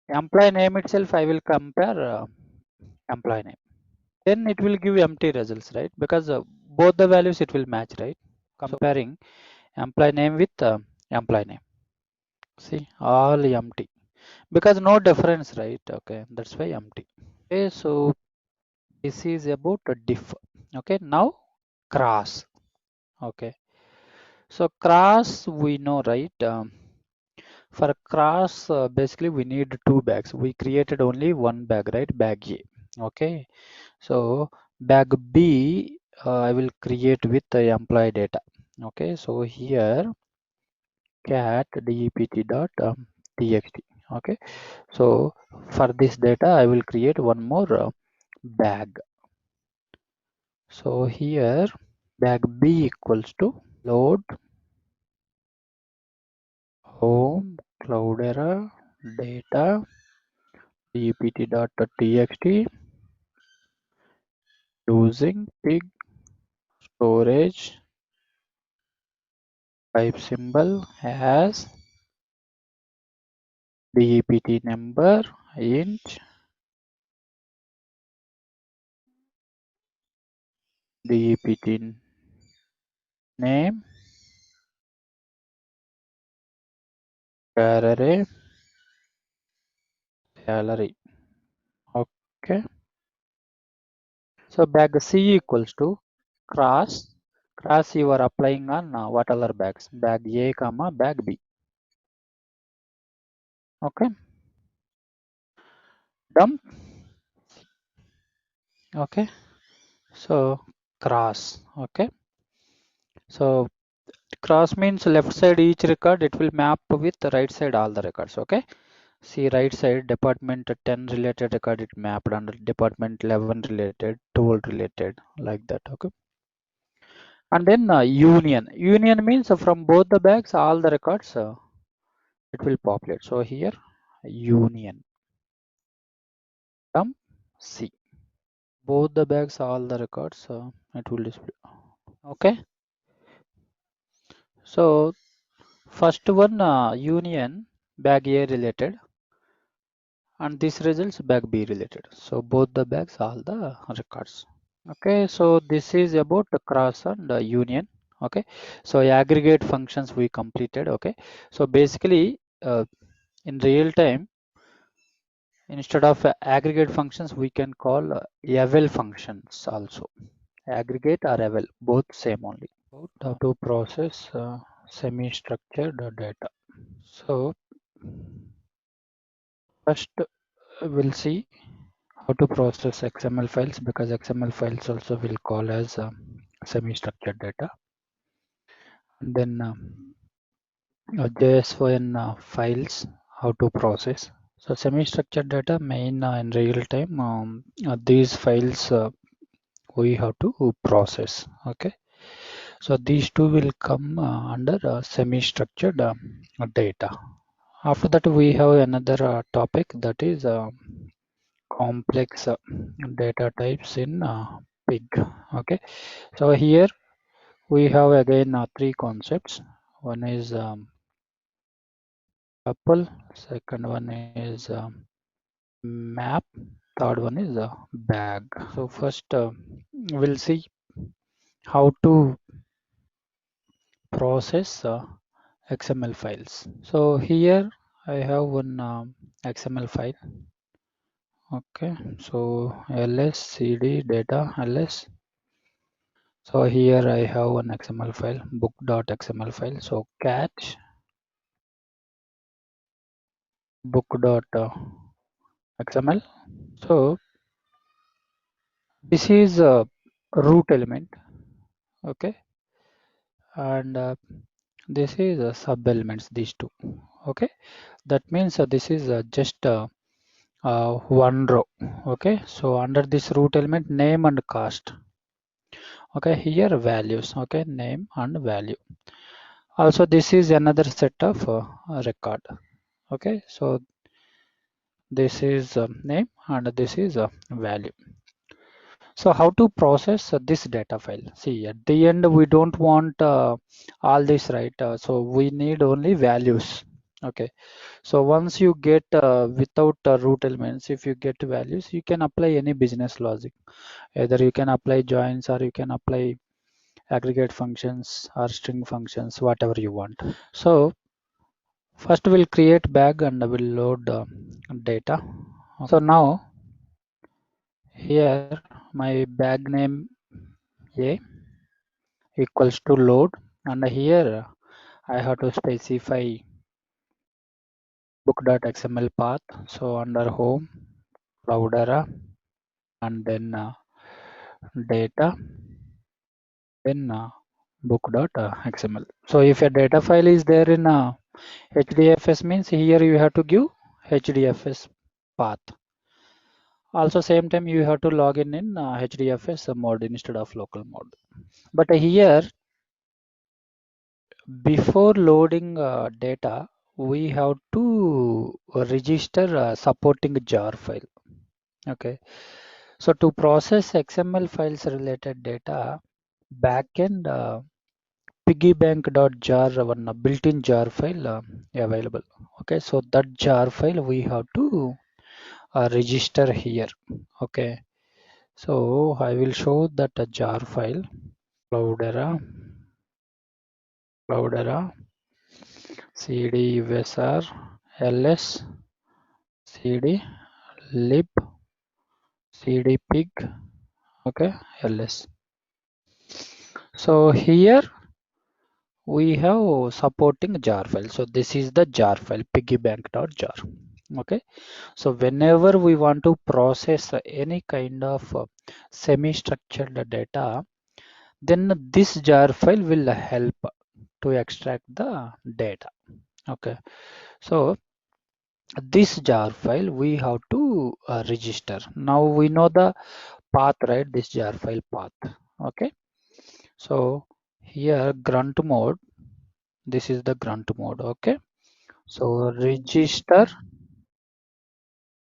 employee name itself. I will compare employee name. Then it will give empty results, right? Because both the values it will match, right? Comparing employee name with employee name. See, all empty because no difference, right? Okay, that's why empty. Okay, so this is about a diff. Okay, now cross. Okay, so cross we know, right? For cross, basically we need two bags. We created only one bag, right? Bag A. Okay, so bag B I will create with the employee data. Okay, so here cat dept dot txt. Okay, so for this data I will create one more bag. So here bag B equals to load home cloudera data dept.txt using pig storage type symbol as dept number int dept name array salary. Okay, so bag C equals to cross you are applying on what other bags, bag A comma bag B. Okay, dump. Okay, so cross. Okay, so cross means left side each record it will map with the right side all the records. Okay, see right side department 10 related record it mapped under department 11 related 12 related like that. Okay, and then union means from both the bags all the records it will populate. So here union dump C, both the bags all the records it will display. Okay, so first one union bag A related and this results bag B related. So both the bags all the records. Okay, so this is about the cross and union. Okay, so aggregate functions we completed. Okay, so basically in real time instead of aggregate functions we can call eval functions also. Aggregate or eval both same only. How to process semi-structured data. So first we'll see how to process XML files because XML files also will call as semi-structured data. And then JSON files, how to process. So semi-structured data main in real time. These files we have to process. Okay, so these two will come under semi-structured data. After that, we have another topic, that is complex data types in pig. Okay, so here we have again three concepts. One is tuple, second one is map, third one is bag. So first we'll see how to process XML files. So here I have one XML file. Okay, so ls cd data ls. So here I have an XML file, book.xml file. So catch book.xml. So this is a root element. Okay, and this is sub elements, these two. Okay, that means this is just one row. Okay, so under this root element, name and cost. Okay, here values. Okay, name and value. Also this is another set of record. Okay, so this is name and this is value. So how to process this data file? See, at the end we don't want all this, right? So we need only values. Okay, so once you get without root elements, if you get values, you can apply any business logic. Either you can apply joins, or you can apply aggregate functions or string functions, whatever you want. So first we'll create bag and we'll load data. So now here my bag name a equals to load, and here I have to specify book.xml path. So under home, Cloudera, and then data, then book.xml. So if a data file is there in HDFS, means here you have to give HDFS path. Also same time you have to log in HDFS mode instead of local mode. But here before loading data, we have to register supporting jar file. Okay, so to process XML files related data, backend piggybank.jar, one built-in jar file available. Okay, so that jar file we have to register here. Okay, so I will show that jar file. Cloudera cd usr ls cd lib cd pig. Okay, ls. So here we have supporting jar file. So this is the jar file, piggybank.jar. Okay, so whenever we want to process any kind of semi-structured data, then this jar file will help to extract the data. Okay, so this jar file we have to register. Now we know the path, right? This jar file path. Okay, so here grunt mode, this is the grunt mode. Okay, so register,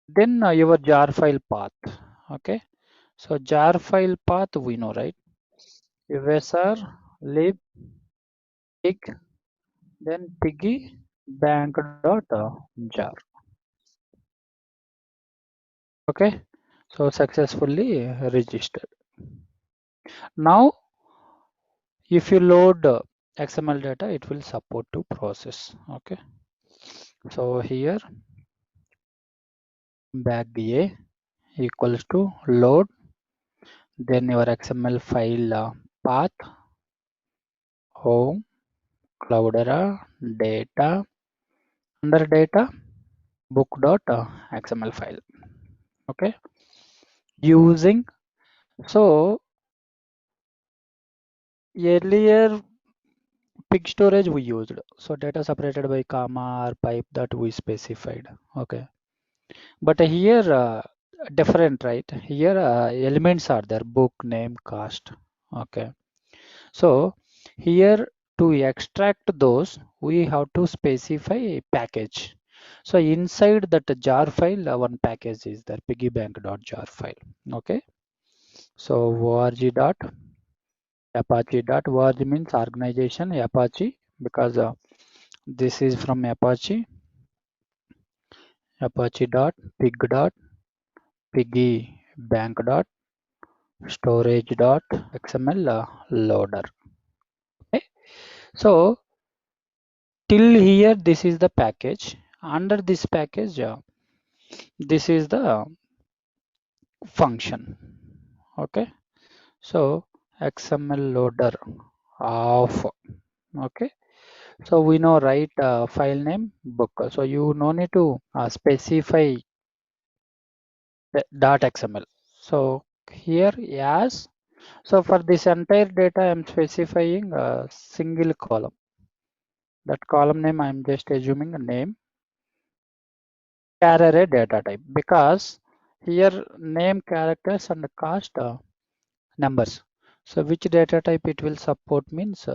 then your jar file path. Okay, so jar file path we know, right? usr lib pig, then piggy bank.jar. Okay, so successfully registered. Now if you load XML data, it will support to process. Okay, so here bag a equals to load, then your XML file path, home, Cloudera, data, under data, book.xml file. Okay, using, so earlier pig storage we used. So data separated by comma or pipe that we specified. Okay. But here different, right? Here elements are there, book, name, cost. Okay. So here to extract those, we have to specify a package. So inside that jar file, one package is there, piggybank.jar file. Okay. So org dot Apache dot org means organization Apache, because this is from Apache. Apache dot pig dot piggybank dot storage dot xml loader. Okay. So till here this is the package. Under this package this is the function. Okay. So xml loader of. Okay. So we know, right, file name book. So you no need to specify the .xml. So here yes. So for this entire data I'm specifying a single column. That column name I'm just assuming a name, char array data type, because here name, characters and cost numbers. So which data type it will support means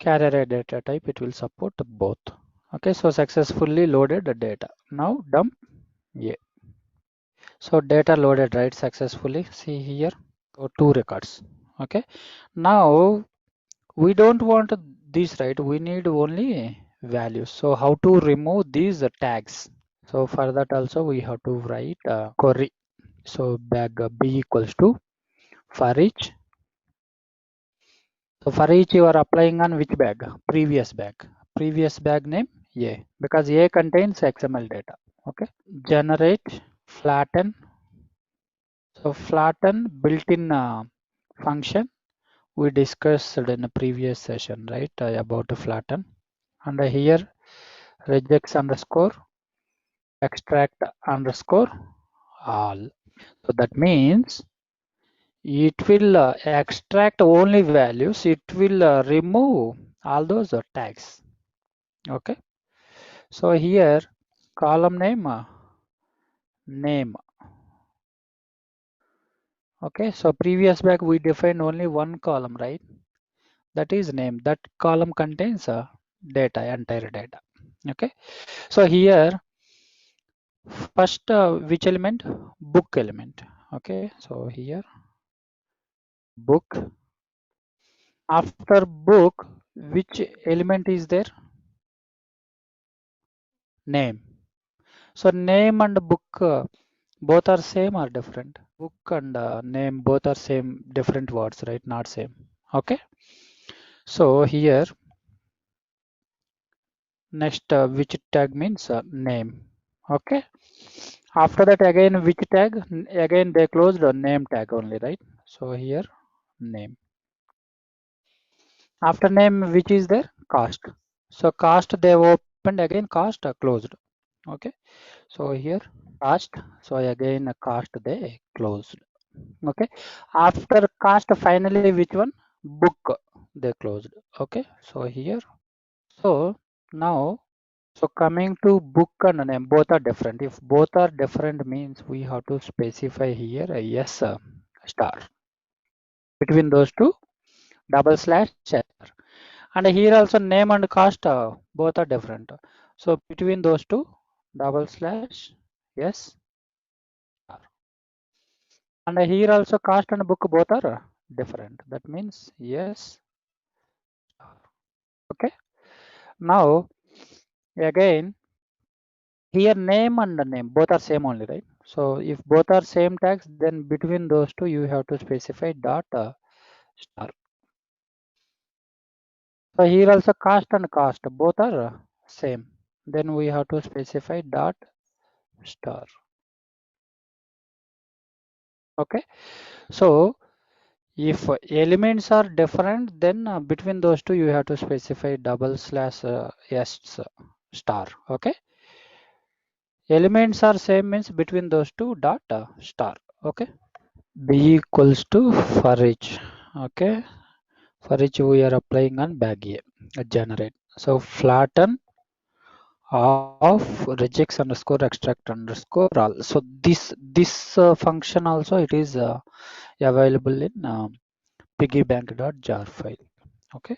char array data type, it will support both. Okay, so successfully loaded the data. Now dump. Yeah. So data loaded, right, successfully. See here, so 2 records. Okay. Now we don't want this, right? We need only values. So how to remove these tags? So for that also we have to write query. So bag b equals to for each. So for each you are applying on which bag? Previous bag. Previous bag name A, because A contains XML data. Okay. Generate flatten. So flatten built-in function we discussed in a previous session, right, about flatten. And here regex underscore extract underscore all. So that means it will extract only values. It will remove all those tags. Okay. So here column name name. Okay. So previous back we defined only one column, right? That is name. That column contains data, entire data. Okay. So here first which element? Book element. Okay. So here book. After book, which element is there? Name. So name and book both are same or different? Book and name both are same, different words, right? Not same. Okay. So here next which tag means name. Okay. After that again which tag? Again they closed the name tag only, right? So here name. After name which is there? Cost. So cost they opened, again cost closed. Okay. So here cost. So again cost they closed. Okay. After cost finally which one? Book they closed. Okay. So here. So now, so coming to book and name, both are different. If both are different means we have to specify here a yes star. Between those two double slash star. And here also name and cost both are different. So between those two double slash yes star. And here also cost and book both are different. That means yes star. Okay. Now again here name and name both are same only, right? So if both are same tags, then between those two you have to specify dot star. So here also cost and cost both are same. Then we have to specify dot star. Okay. So if elements are different, then between those two you have to specify double slash s star. Okay. Elements are same means between those two dot star. Okay. B equals to for each. Okay. for which we are applying on bag A, generate. So flatten of regex underscore extract underscore all. So this function also it is available in piggybank.jar file. Okay,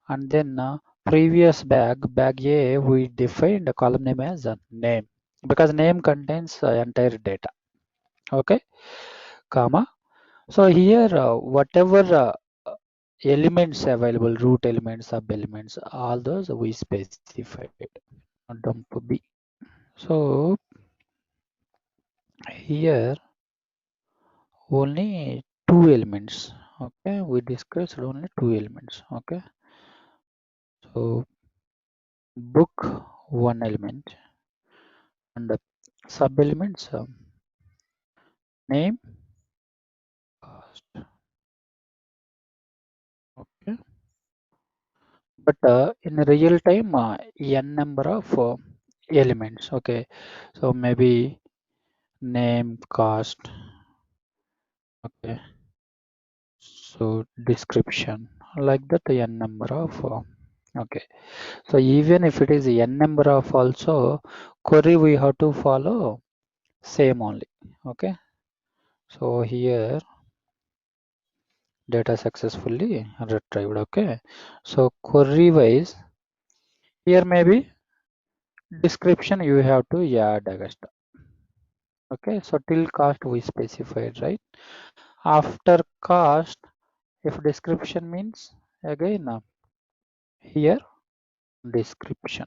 and then previous bag A, we defined a column name as name because name contains entire data. Okay, comma. So here whatever elements available, root elements, sub elements, all those we specified. Dump B. So here only two elements. Okay, we discussed only two elements. Okay, so book one element and the sub elements name cost. Okay, but in real time n number of elements. Okay, so maybe name cost. Okay, so description like that n number of okay, so even if it is n number of also query we have to follow same only. Okay, so here data successfully retrieved. Okay, so query wise here maybe description you have to add extra. Okay, so till cost we specified, right? After cost, if description means again here description.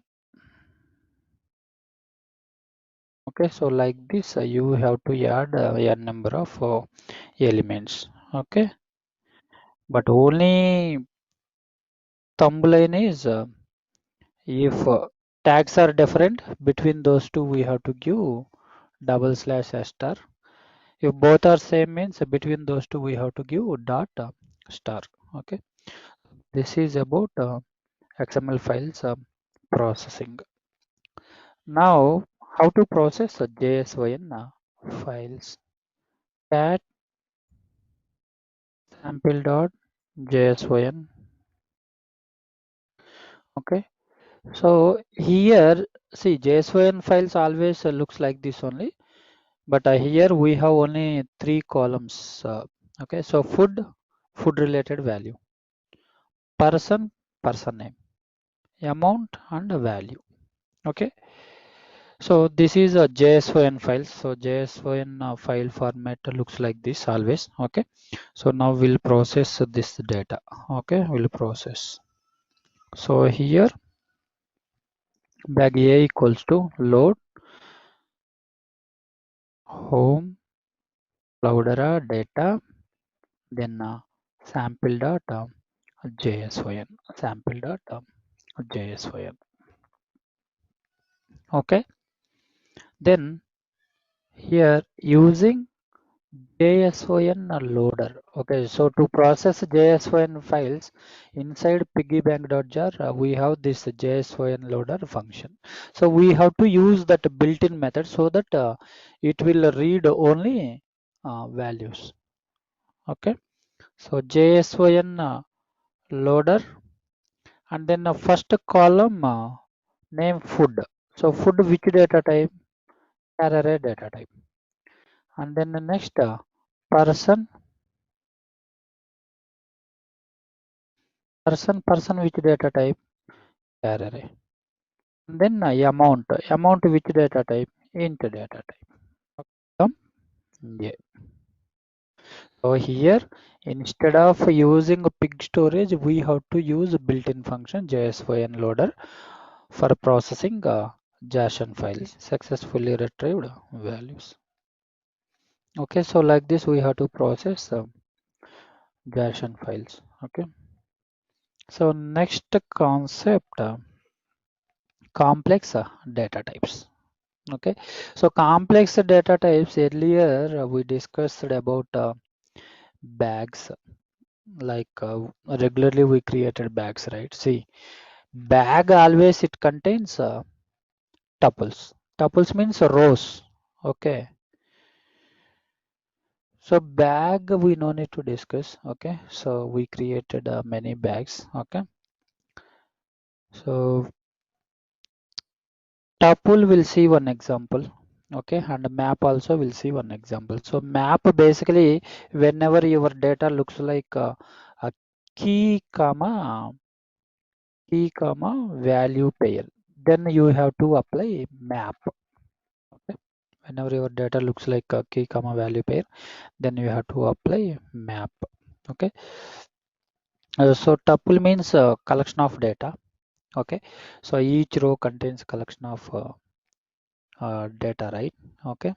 Okay, so like this you have to add a number of elements. Okay, but only thumbnail is if tags are different between those two we have to give double slash star. If both are same means between those two we have to give dot star. Okay, this is about XML files processing. Now how to process JSON files. Cat sample.json. Okay, so here see JSON files always looks like this only, but here we have only three columns. Okay, so food related value, person name, amount and value. Okay, so this is a JSON file. So JSON file format looks like this always. Okay, so now we'll process this data. Okay, we'll process. So here bag A equals to load home Cloudera data, then sample dot JSON, sample dot JSON. Okay, then here using JSON loader. Okay, so to process JSON files inside piggybank.jar, we have this JSON loader function. So we have to use that built-in method so that it will read only values. Okay, so JSON loader and then the first column name food. So food which data type? Array data type. And then the next person which data type? Array. And then amount which data type? Int data type. Okay. Yeah. So here instead of using a pig storage, we have to use a built-in function JSON loader for processing JSON files. Successfully retrieved values. Okay, so like this we have to process JSON files. Okay, so next concept complex data types. Okay, so complex data types earlier we discussed about bags, like regularly we created bags, right? See, bag always it contains tuples. Tuples means rows. Okay, So bag we no need to discuss. Okay, so we created many bags. Okay, so tuple will see one example. Okay, and map also will see one example. So map basically whenever your data looks like a key comma value pair, then you have to apply map. Okay, whenever your data looks like a key comma value pair, then you have to apply map. Okay, so tuple means collection of data. Okay, so each row contains collection of data, right? Okay,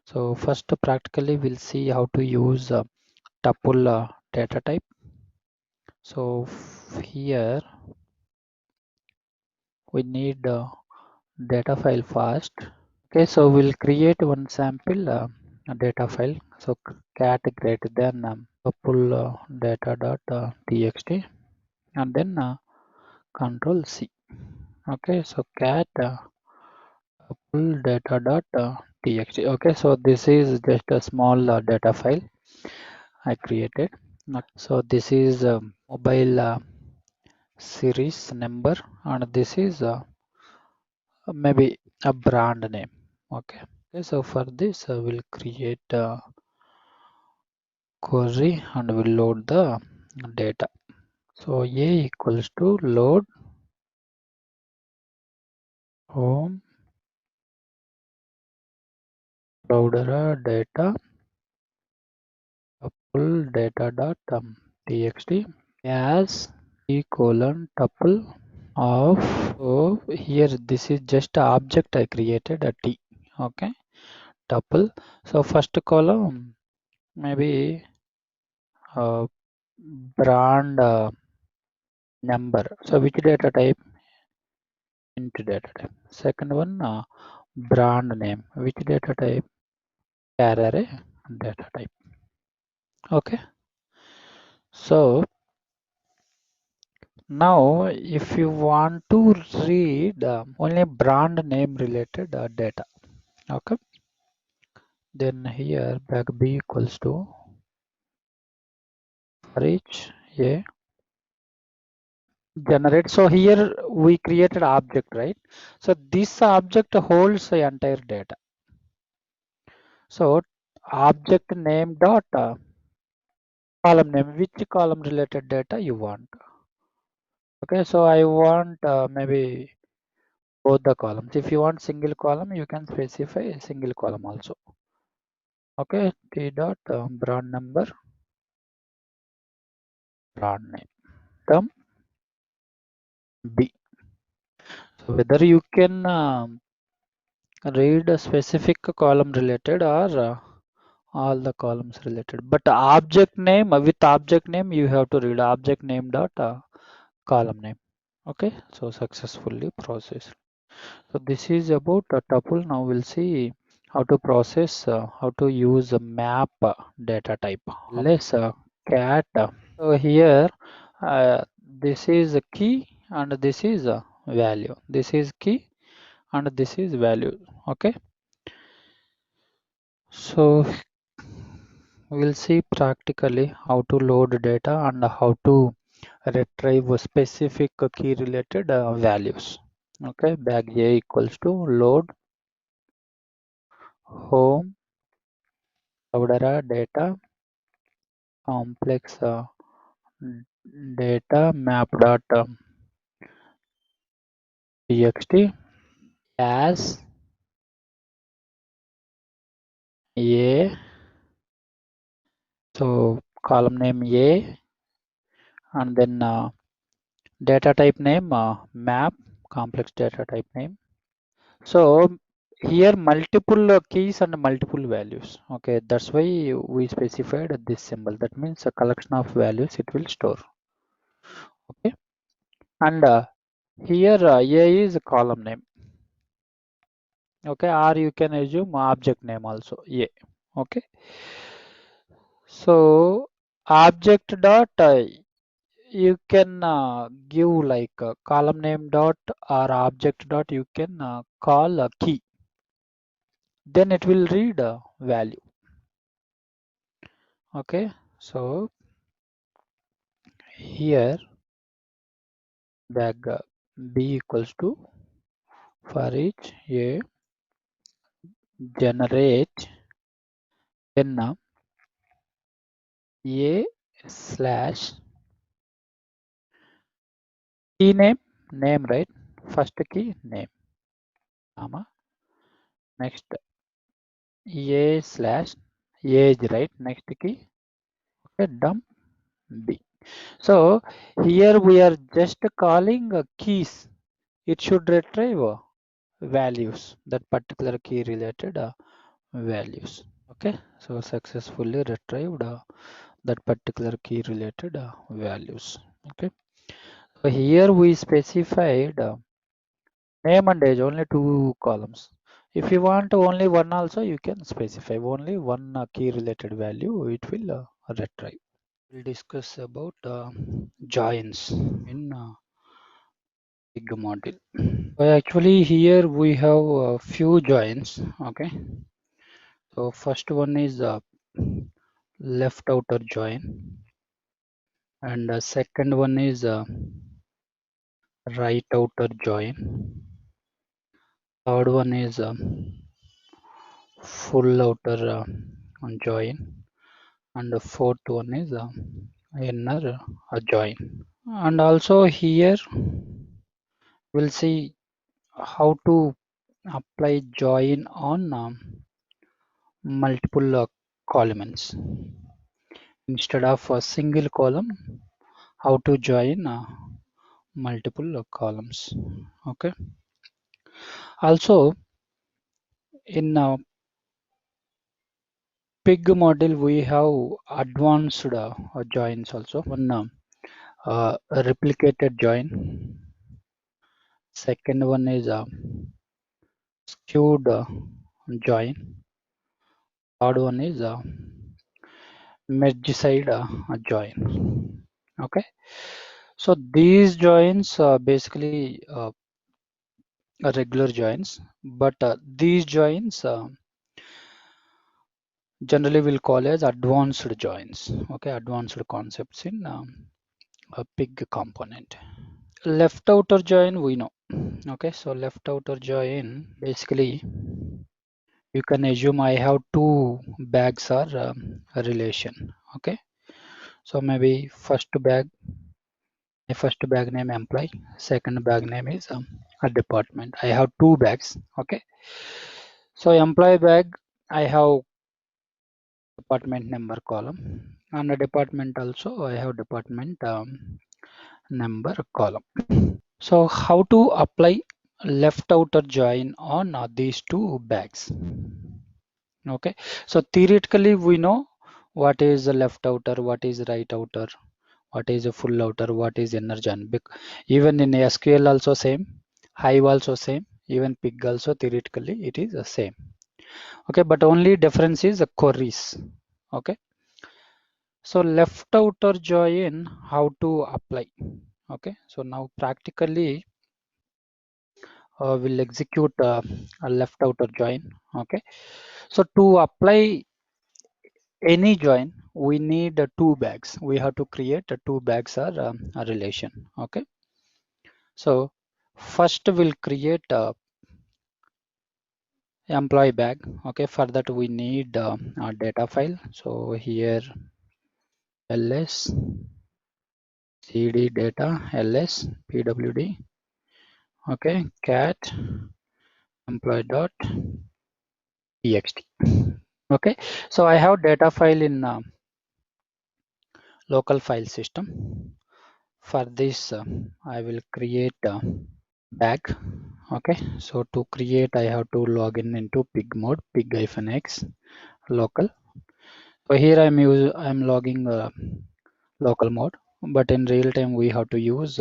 so first practically we'll see how to use tuple data type. So here we need data file first. Okay, so we'll create one sample data file. So cat greater than tuple data dot txt and then control C. Okay, so cat tuple data dot txt. Okay, so this is just a small data file I created. So this is mobile series number and this is maybe a brand name. Okay, so for this we'll create a query and we'll load the data. So a equals to load home router data tuple data dot txt as e colon tuple of. So here this is just a object I created a t. Okay, tuple. So first column maybe brand number. So which data type? Int data type. Second one brand name. Which data type? Char array data type. Okay. So now if you want to read only brand name related data. Okay. Then here back b equals to for each a generate. So here we created object, right? So this object holds the entire data. So object name dot column name, which column related data you want. Okay, so I want maybe both the columns. If you want single column, you can specify a single column also. Okay, t dot brand number, brand name, term b. So whether you can read a specific column related or all the columns related, but object name with object name you have to read object name dot column name. Okay, so successfully processed. So this is about a tuple. Now we'll see how to process, how to use a map data type. Let's cat. So here this is a key and this is a value. This is key and this is value. Okay. So we'll see practically how to load data and how to retrieve a specific key related values. Okay, bag a equals to load home router data complex data map dot txt as a. So column name a and then data type name map complex data type name. So here multiple keys and multiple values. Okay, that's why we specified this symbol. That means a collection of values it will store. Okay, and here a is a column name. Okay, or you can assume object name also a. Okay, so object dot you can give like column name dot or object dot you can call a key, then it will read a value. Okay, so here bag b equals to for each a generate then a slash key name right, first key name comma next a slash age right, next key, okay, dump b. So here we are just calling keys. It should retrieve values, that particular key related values. Okay, so successfully retrieved that particular key related values. Okay, so here we specified name and age, only two columns. If you want only one also, you can specify only one key related value, it will retrieve. We'll discuss about joins in big model. So actually here we have a few joins. Okay, so first one is left outer join, and second one is right outer join. Third one is full outer join, and the fourth one is inner join. And also here we'll see how to apply join on multiple columns instead of a single column, how to join multiple columns. Okay, also in pig model we have advanced joins also. One replicated join, second one is skewed join, third one is merge side join. Okay, so these joins basically are regular joins, but these joins generally we'll call as advanced joins. Okay, advanced concepts in a pig component. Left outer join we know. Okay, so left outer join basically you can assume I have two bags or a relation. Okay, so maybe first bag, my first bag name employee, second bag name is a department. I have two bags. Okay, so employee bag I have department number column, and a department also I have department number column. So how to apply left outer join on these two bags? Okay, so theoretically we know what is the left outer, what is right outer, what is a full outer, what is inner join. Even in SQL also same, Hive also same, even Pig also theoretically it is the same. Okay, but only difference is the queries. Okay, so left outer join, how to apply? Okay, so now practically we'll execute a left outer join. Okay, so to apply any join we need two bags. We have to create two bags or a relation. Okay, so first we'll create a employee bag. Okay, for that we need a data file. So here ls cd data ls pwd. Okay, cat employee dot txt. Okay, so I have data file in local file system. For this I will create a bag. Okay, so to create I have to log in into pig mode, pig-x local. So here I'm logging local mode, but in real time we have to use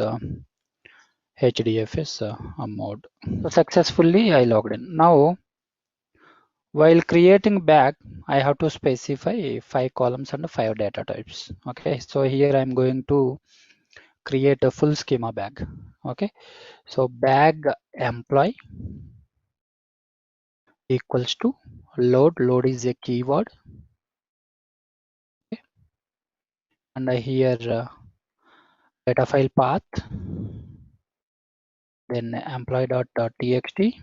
HDFS mode. So successfully I logged in. Now while creating bag I have to specify 5 columns and 5 data types. Okay, so here I'm going to create a full schema bag. Okay, so bag employee equals to load. Load is a keyword. Okay, and here data file path, then employee.txt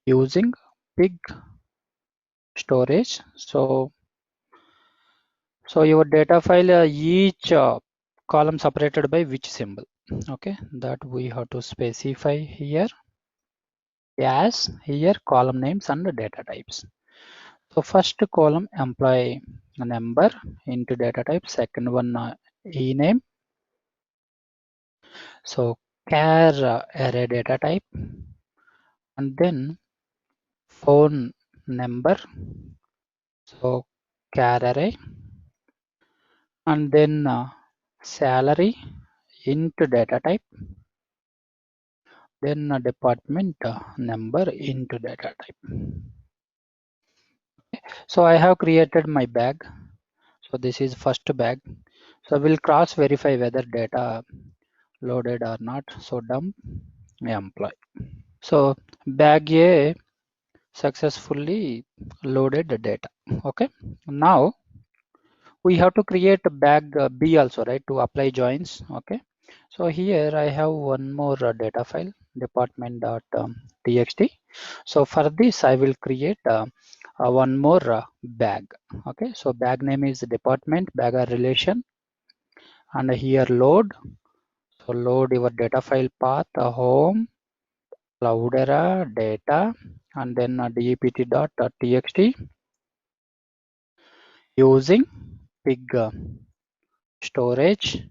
using pig storage. So your data file, each column separated by which symbol, okay, that we have to specify here as here column names and data types. So first column employee number into data type, second one e-name, so char array data type, and then phone number, so char array, and then salary into data type, then department number into data type. So I have created my bag. So this is first bag. So we'll cross verify whether data loaded or not. So dump employee. So bag A successfully loaded the data. Okay. Now we have to create a bag B also, right, to apply joins. Okay. So here I have one more data file, department.txt. So for this I will create one more bag. Okay. So bag name is department, bag are relation, and here load. So load your data file path, home, Cloudera, data, and then dept.txt using pig storage.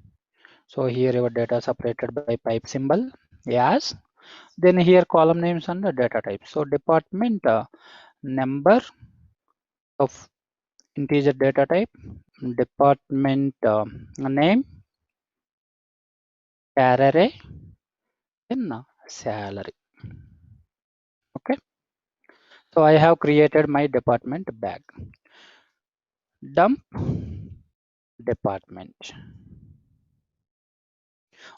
So here your data separated by pipe symbol. Yes. Then here column names and the data type. So department number of integer data type, department name, char array, then salary. Okay. So I have created my department bag. Dump department.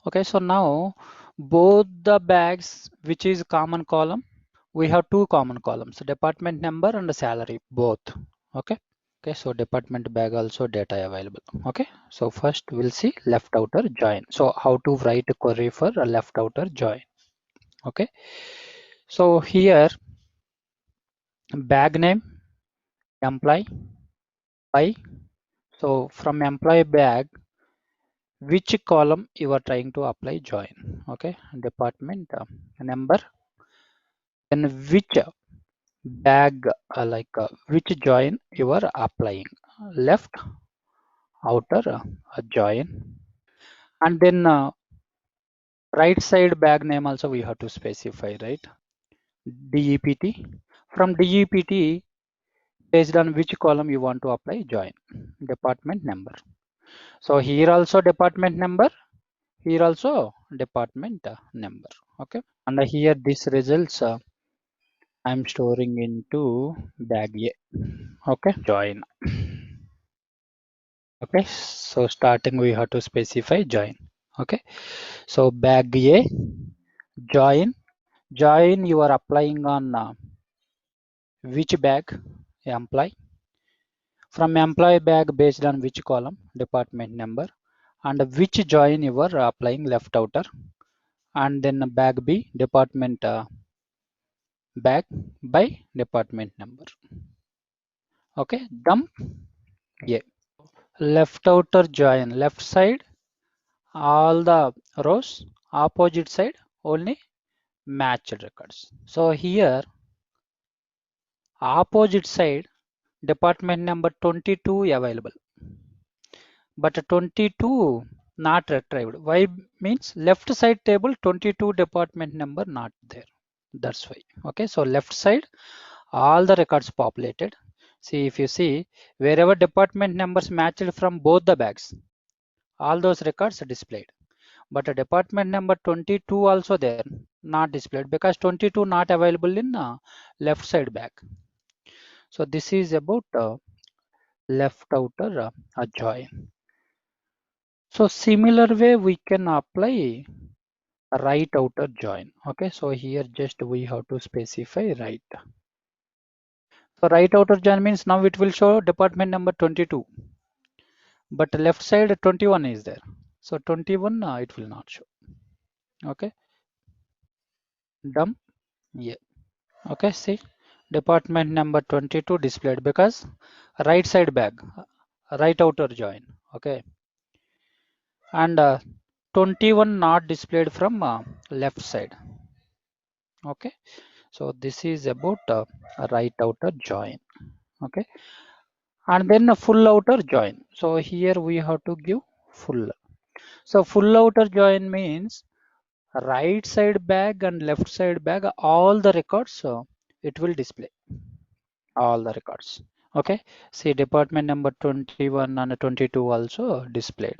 Okay, so now both the bags, which is common column, we have two common columns, department number and salary, both. Okay. Okay, so department bag also data available. Okay, so first we'll see left outer join. So how to write a query for a left outer join. Okay, so here bag name employee by, so from employee bag which column you are trying to apply join. Okay, department number, then which bag which join you are applying, left outer join, and then right side bag name also we have to specify, right? DEPT. From DEPT, based on which column you want to apply join, department number. So here also department number, here also department number. Okay, and here this results I'm storing into bag A. Okay, join. Okay, so starting we have to specify join. Okay, so bag A join. Join you are applying on which bag? Employee. From employee bag based on which column? Department number. And which join you are applying left outer. And then bag B, department bag by department number. Okay, dump A. Left outer join, left side all the rows, opposite side only matched records. So here opposite side department number 22 available, but 22 not retrieved. Why? Means left side table 22 department number not there, that's why. Okay, so left side all the records populated. See, if you see wherever department numbers matched from both the bags, all those records are displayed, but a department number 22 also there not displayed because 22 not available in left side bag. So this is about left outer join. So similar way we can apply right outer join. Okay, so here just we have to specify right. So right outer join means now it will show department number 22, but left side 21 is there. So 21 it will not show. Okay, dump. Yeah. Okay, see, department number 22 displayed because right side bag, right outer join. Okay, and 21 not displayed from left side. Okay, so this is about right outer join. Okay, and then a full outer join. So here we have to give full. So full outer join means right side bag and left side bag, all the records it will display all the records. Okay, see department number 21 and 22 also displayed.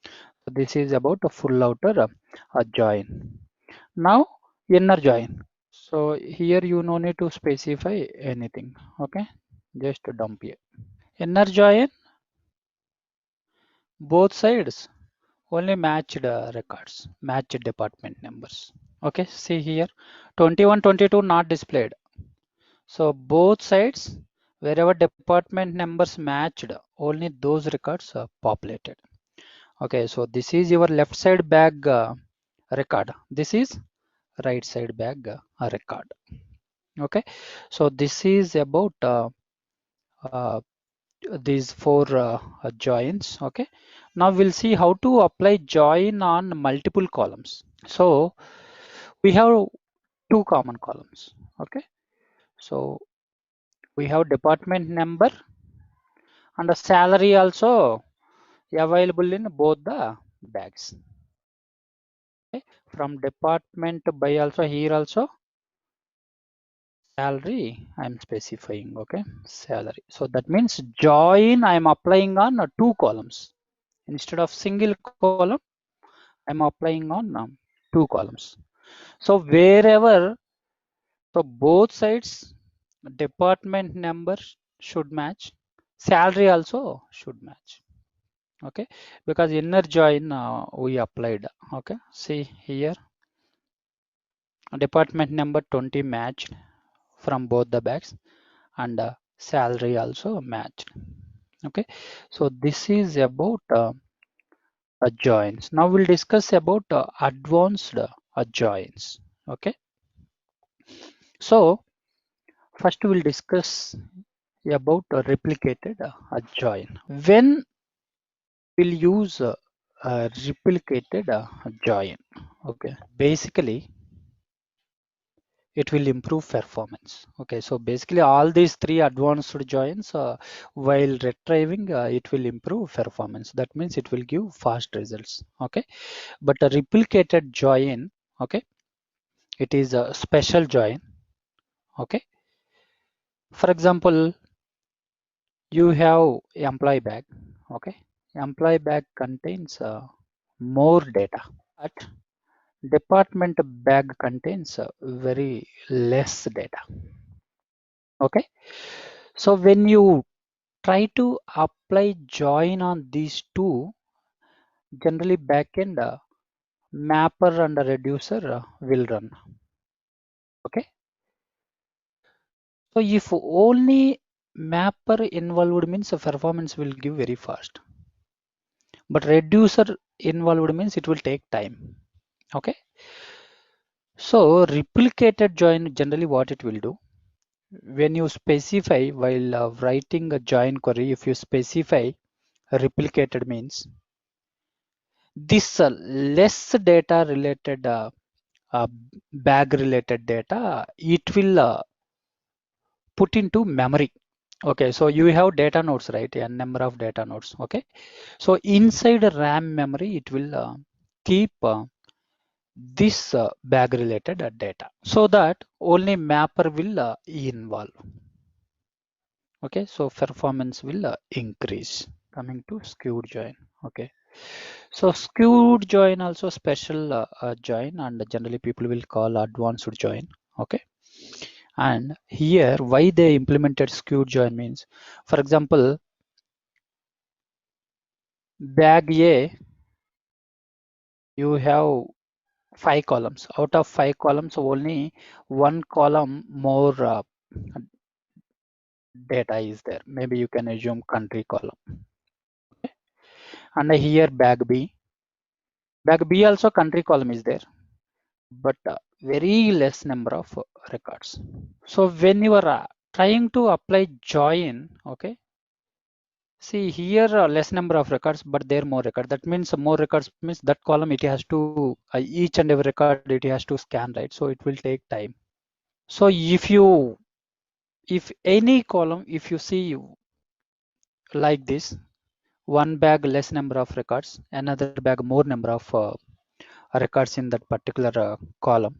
So this is about a full outer join. Now inner join. So here you no need to specify anything. Okay, just dump here. Inner join, both sides only matched records, matched department numbers. Okay, see here 21, 22 not displayed. So both sides, wherever department numbers matched, only those records are populated. Okay, so this is your left side bag record. This is right side bag record. Okay, so this is about uh, these four joins. Okay, now we'll see how to apply join on multiple columns. So we have two common columns. Okay, so we have department number and the salary also available in both the bags. Okay, from department by also here also salary I'm specifying. Okay, salary. So that means join I'm applying on two columns instead of single column. I'm applying on two columns. So wherever, so both sides department number should match, salary also should match. Okay, because inner join we applied. Okay, see here department number 20 matched from both the bags and salary also matched. Okay, so this is about joins. Now we'll discuss about advanced joins. Okay, so first we'll discuss about a replicated join. When we'll use a replicated join. Okay, basically it will improve performance. Okay, so basically all these three advanced joins while retrieving it will improve performance. That means it will give fast results. Okay, but a replicated join, okay, it is a special join. Okay, for example, you have employee bag. Okay, employee bag contains more data, but department bag contains very less data. Okay, so when you try to apply join on these two, generally backend mapper and reducer will run. Okay, so if only mapper involved means the performance will give very fast, but reducer involved means it will take time. Okay, so replicated join, generally what it will do, when you specify while writing a join query, if you specify replicated means this less data related uh, bag related data, it will put into memory. Okay, so you have data nodes, right? A number of data nodes. Okay, so inside RAM memory, it will keep this bag related data, so that only mapper will involve. Okay, so performance will increase. Coming to skewed join. Okay, so skewed join also special join, and generally people will call advanced join. Okay, and here why they implemented skewed join means, for example, bag A, you have 5 columns. Out of 5 columns, only one column more data is there. Maybe you can assume country column. and here bag B. Bag B also country column is there, but very less number of records. So when you are trying to apply join, okay, see here less number of records, but there more records. That means more records means that column it has to each and every record it has to scan, right? So it will take time. So if any column, if you see like this, one bag less number of records, another bag more number of records in that particular column.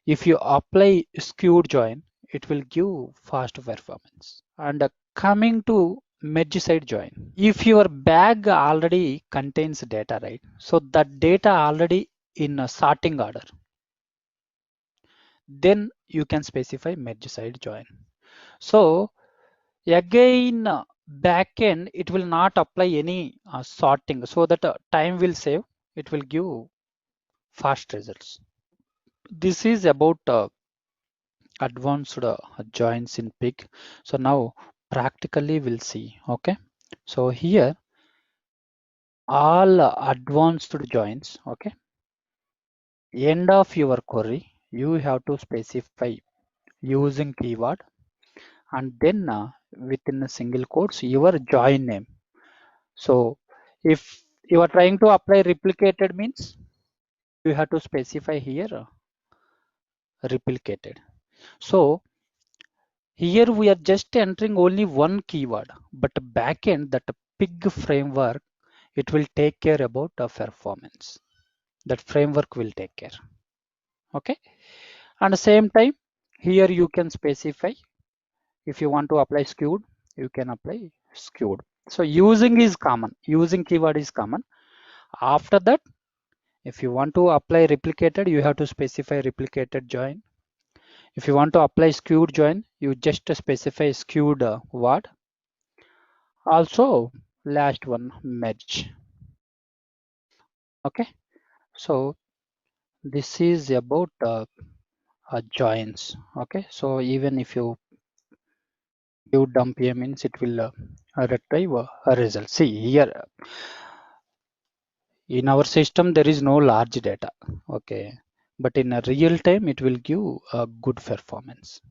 If you apply skewed join, it will give fast performance. And coming to merge side join, if your bag already contains data, right? So that data already in a sorting order, then you can specify merge side join. So again, backend it will not apply any sorting, so that time will save. It will give fast results. This is about advanced joins in Pig. So now practically we'll see. Okay, so here all advanced joins. Okay, end of your query you have to specify using keyword, and then within a single quotes your join name. So if you are trying to apply replicated means you have to specify here replicated. So here we are just entering only one keyword, but backend that Pig framework it will take care about the performance. That framework will take care. Okay, and the same time here you can specify if you want to apply skewed, you can apply skewed. So using is common, using keyword is common. After that, if you want to apply replicated, you have to specify replicated join. If you want to apply skewed join, you just specify skewed word. Also, last one merge. Okay, so this is about joins. Okay, so even if you dump here means it will retrieve a result. See here in our system there is no large data. Okay, but in a real time it will give a good performance.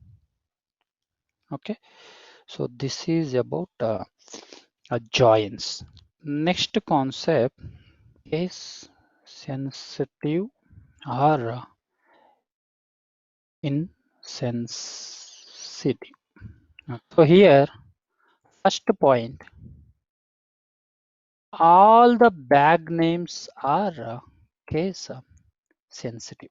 Okay, so this is about joins. Next concept is sensitive or insensitive. So here first point, all the bag names are case sensitive.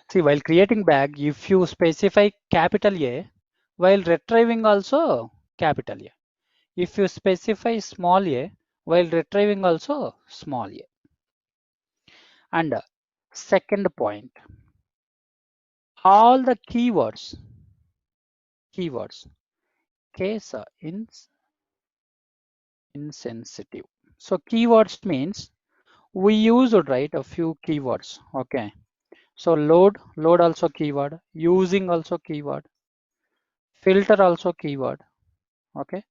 See, while creating bag, if you specify capital A, while retrieving also capital A. If you specify small a, while retrieving also small a. And second point, all the keywords, case insensitive. So keywords means we use right a few keywords. Okay. So load also keyword, using also keyword, filter also keyword. Okay.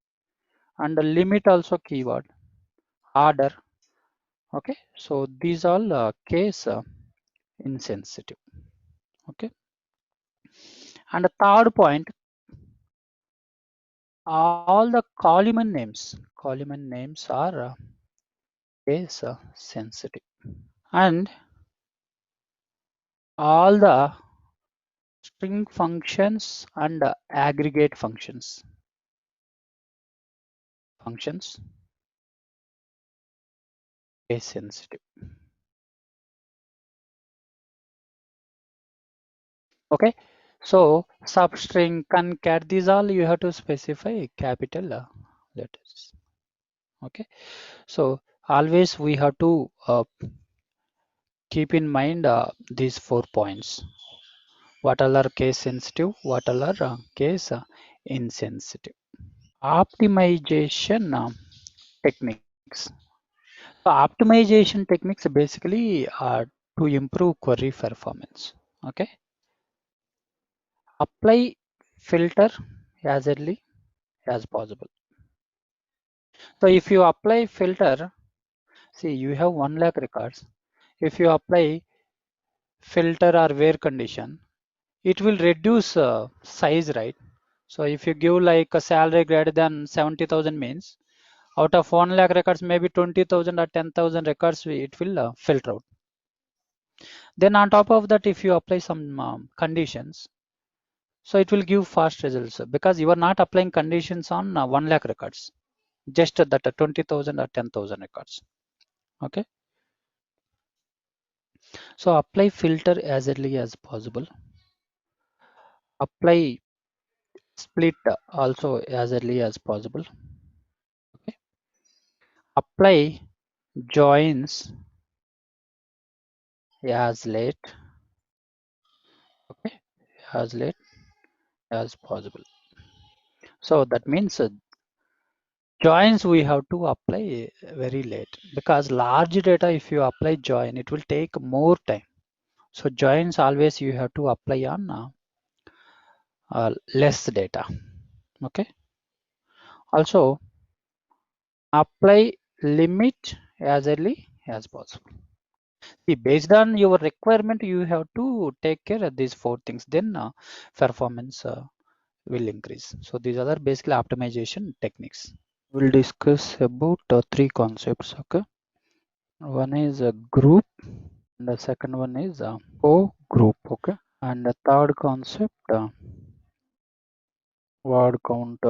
And the limit also keyword, order. Okay. So these all case insensitive. Okay. And the third point, all the column names are case sensitive, and all the string functions and aggregate functions case sensitive. Okay, so substring, concat, these all you have to specify capital letters. Okay, so always we have to keep in mind these 4 points. What all are case sensitive, what all are case insensitive. Optimization techniques. So optimization techniques basically are to improve query performance. Okay, apply filter as early as possible. So if you apply filter, see you have 1 lakh records. If you apply filter or where condition, it will reduce size, right? So if you give like a salary greater than 70,000 means out of 1 lakh records, maybe 20,000 or 10,000 records it will filter out. Then on top of that, if you apply some conditions, so it will give fast results because you are not applying conditions on 1 lakh records, just that 20,000 or 10,000 records. Okay. So apply filter as early as possible. Apply split also as early as possible. Okay. Apply joins as late. Okay. As late as possible. So that means joins we have to apply very late because large data if you apply join it will take more time. So joins always you have to apply on less data. Okay. Also apply limit as early as possible. See, based on your requirement you have to take care of these 4 things, then performance will increase. So these are basically optimization techniques. We'll discuss about 3 concepts. Okay. One is a group, and the second one is a co-group. Okay. And the third concept, word count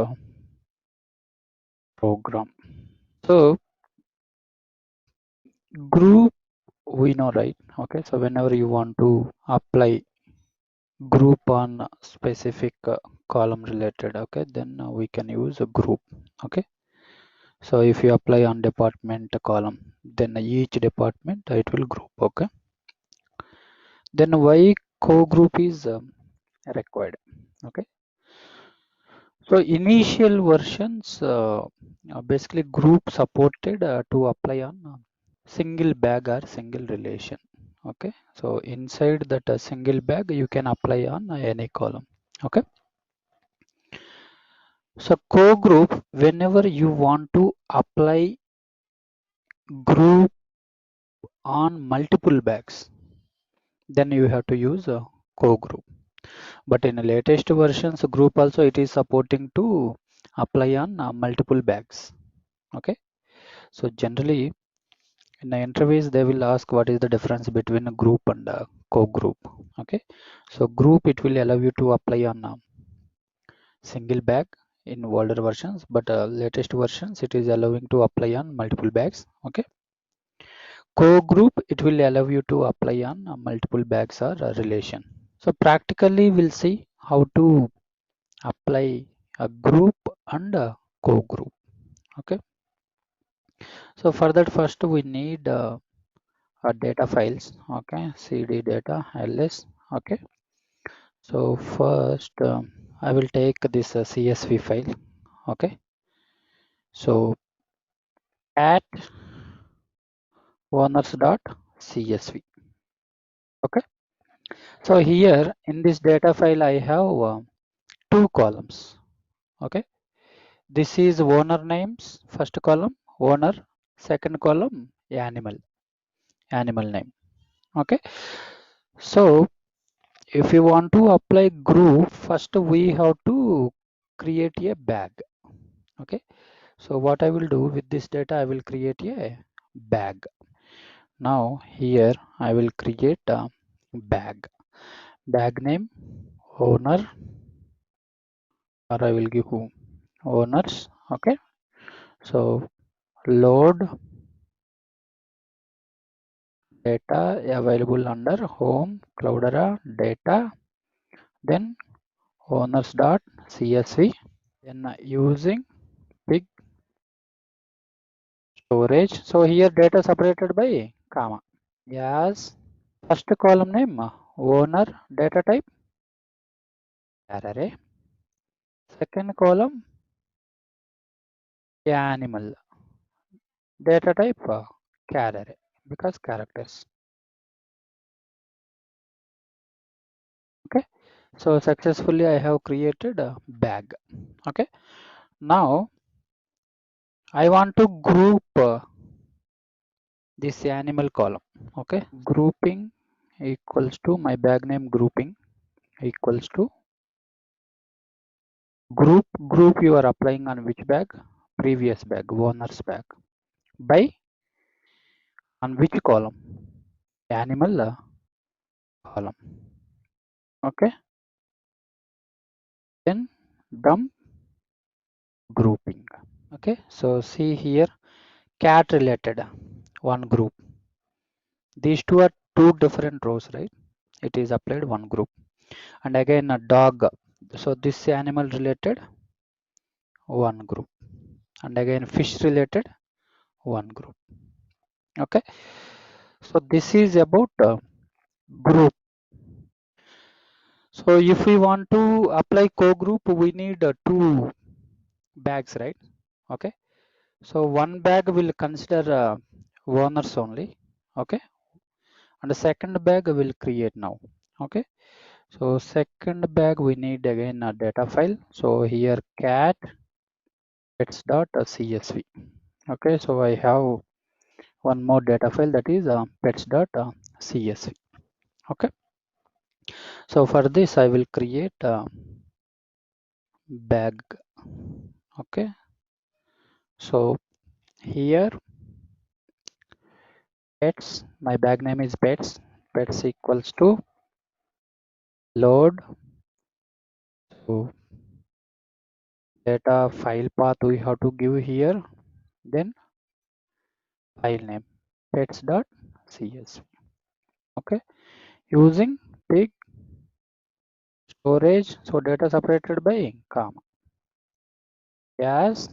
program. So group we know, right? Okay. So whenever you want to apply group on specific column related, okay, then we can use a group. Okay. So if you apply on department column, then each department it will group. Okay. Then why co-group is required? Okay. So initial versions basically group supported to apply on single bag or single relation. Okay. So inside that single bag you can apply on any column. Okay. So co-group, whenever you want to apply group on multiple bags, then you have to use a co-group. But in the latest versions, group also it is supporting to apply on multiple bags. Okay. So generally in the interviews they will ask what is the difference between a group and a co-group. Okay. So group it will allow you to apply on single bag in older versions, but latest versions it is allowing to apply on multiple bags. Okay. Co-group it will allow you to apply on multiple bags or relation. So practically we'll see how to apply a group and a co-group. Okay. So for that first we need data files. Okay. cd data ls. Okay. So first I will take this csv file. Okay. So at owners.csv. Okay. So here in this data file I have 2 columns. Okay. This is owner names, first column owner, second column animal name. Okay. So if you want to apply group, first we have to create a bag. Okay. So what I will do with this data, I will create a bag. Now here I will create a bag. Bag name owner, or I will give owners. Okay. So load data available under home cloudera data, then owners.csv, then using pig storage. So here data separated by comma. Yes. First column name owner data type array. Second column animal data type char array because characters. Okay. So successfully I have created a bag. Okay. Now I want to group this animal column. Okay, grouping equals to my bag name grouping equals to group you are applying on which bag? Previous bag, owner's bag, by on which column? Animal column. Okay, then dump grouping. Okay, so see here, cat related one group. These two are two different rows, right? It is applied one group. And again a dog, so this animal related one group, and again fish related one group. Okay, so this is about group. So if we want to apply co-group, we need two bags, right? Okay, so one bag will consider owners only. Okay, and the second bag will create now. Okay, so second bag we need again a data file. So here cat pets.csv. Okay, so I have one more data file, that is pets.csv. Okay, so for this I will create a bag. Okay, so here pets, my bag name is pets equals to load. So data file path we have to give here, then file name pets.csv. Okay, using pig storage, so data separated by comma. Yes,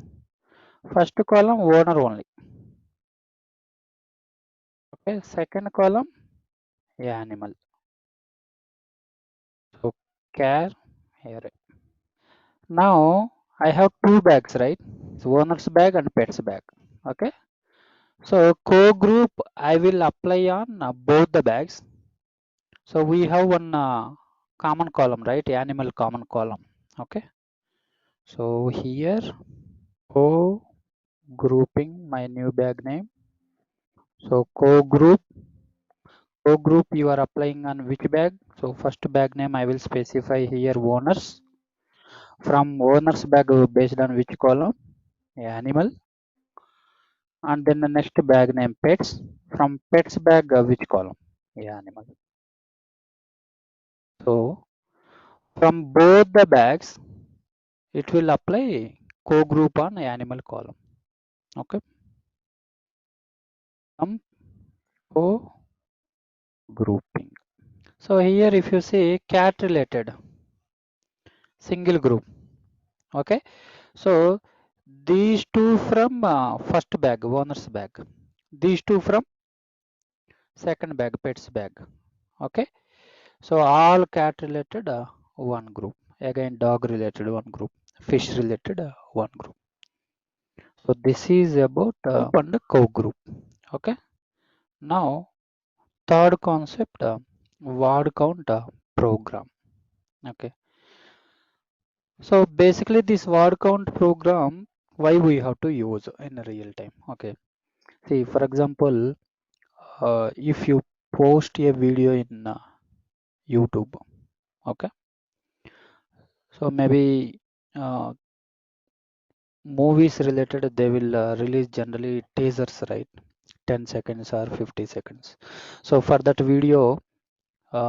first column owner only. Okay, second column animal. So care here. Now I have two bags, right? So owner's bag and pet's bag. Okay, so co-group I will apply on both the bags. So we have one common column, right? Animal common column. Okay, so here co-grouping my new bag name. So co-group you are applying on which bag? So first bag name I will specify here owners. From owners bag based on which column? Animal. And then the next bag name pets. From pets bag which column? Animal. So from both the bags it will apply co-group on animal column. Okay. Co-grouping. So here if you see cat related single group. Okay, so these two from first bag owner's bag, these two from second bag pets bag. Okay, so all cat related one group, again dog related one group, fish related one group. So this is about and co-group. Okay, now third concept, word count program. Okay, so basically this word count program, why we have to use in real time? Okay, see for example, if you post a video in YouTube, okay, so maybe uh, movies related, they will release generally teasers, right? 10 seconds or 50 seconds. So for that video,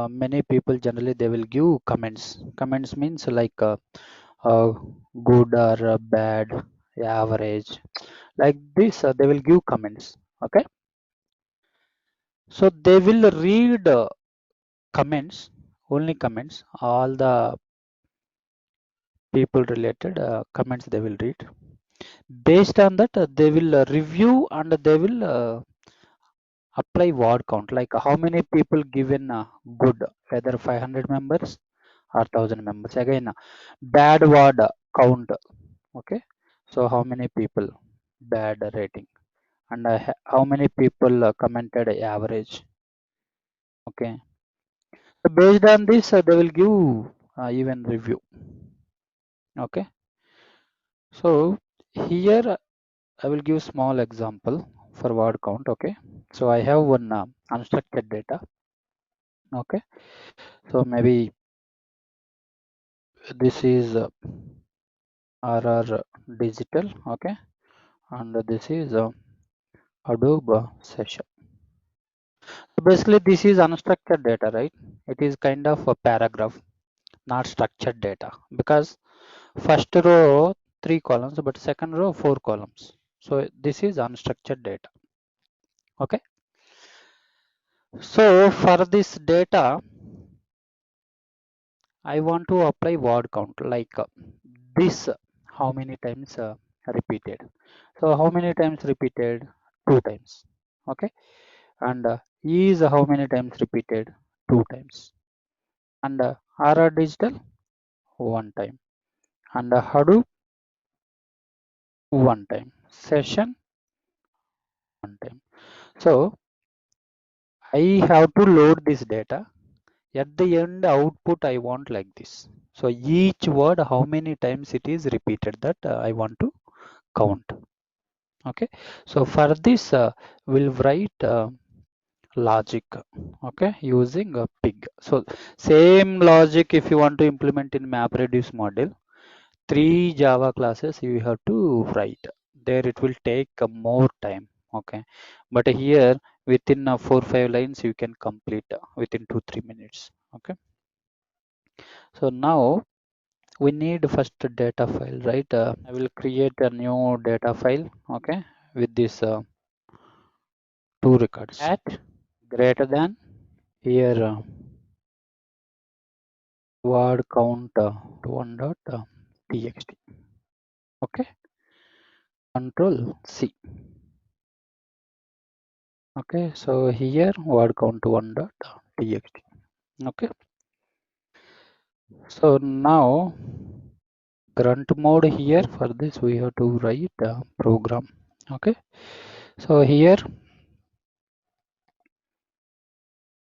many people generally they will give comments means like uh, good or bad, average, like this they will give comments. Okay, so they will read comments, only comments, all the people related comments they will read. Based on that they will review and they will apply word count, like how many people given good, whether 500 members or 1000 members. Again bad word count. Okay, so how many people bad rating, and how many people commented average. Okay, so based on this they will give even review. Okay, so here I will give small example for word count. Okay, so I have one unstructured data. Okay, so maybe this is RR digital. Okay, and this is Hadoop session. So basically, this is unstructured data, right? It is kind of a paragraph, not structured data, because first row 3 columns, but second row 4 columns. So this is unstructured data. Okay. So for this data, I want to apply word count like this. How many times repeated? So how many times repeated? 2 times. Okay. And is how many times repeated? 2 times. And RR digital 1 time. And Hadoop 1 time. Session 1 time. So I have to load this data. At the end output I want like this. So each word how many times it is repeated, that I want to count. Okay. So for this we'll write logic. Okay, using a pig. So same logic if you want to implement in MapReduce model, 3 Java classes you have to write. There it will take more time. Okay, but here within 4-5 lines you can complete within 2-3 minutes. Okay, so now we need first a data file, right? I will create a new data file. Okay, with this 2 records at greater than here word count 1.txt. Okay, control C. Okay, so here word count 1.txt. Okay, so now grunt mode, here for this we have to write a program. Okay, so here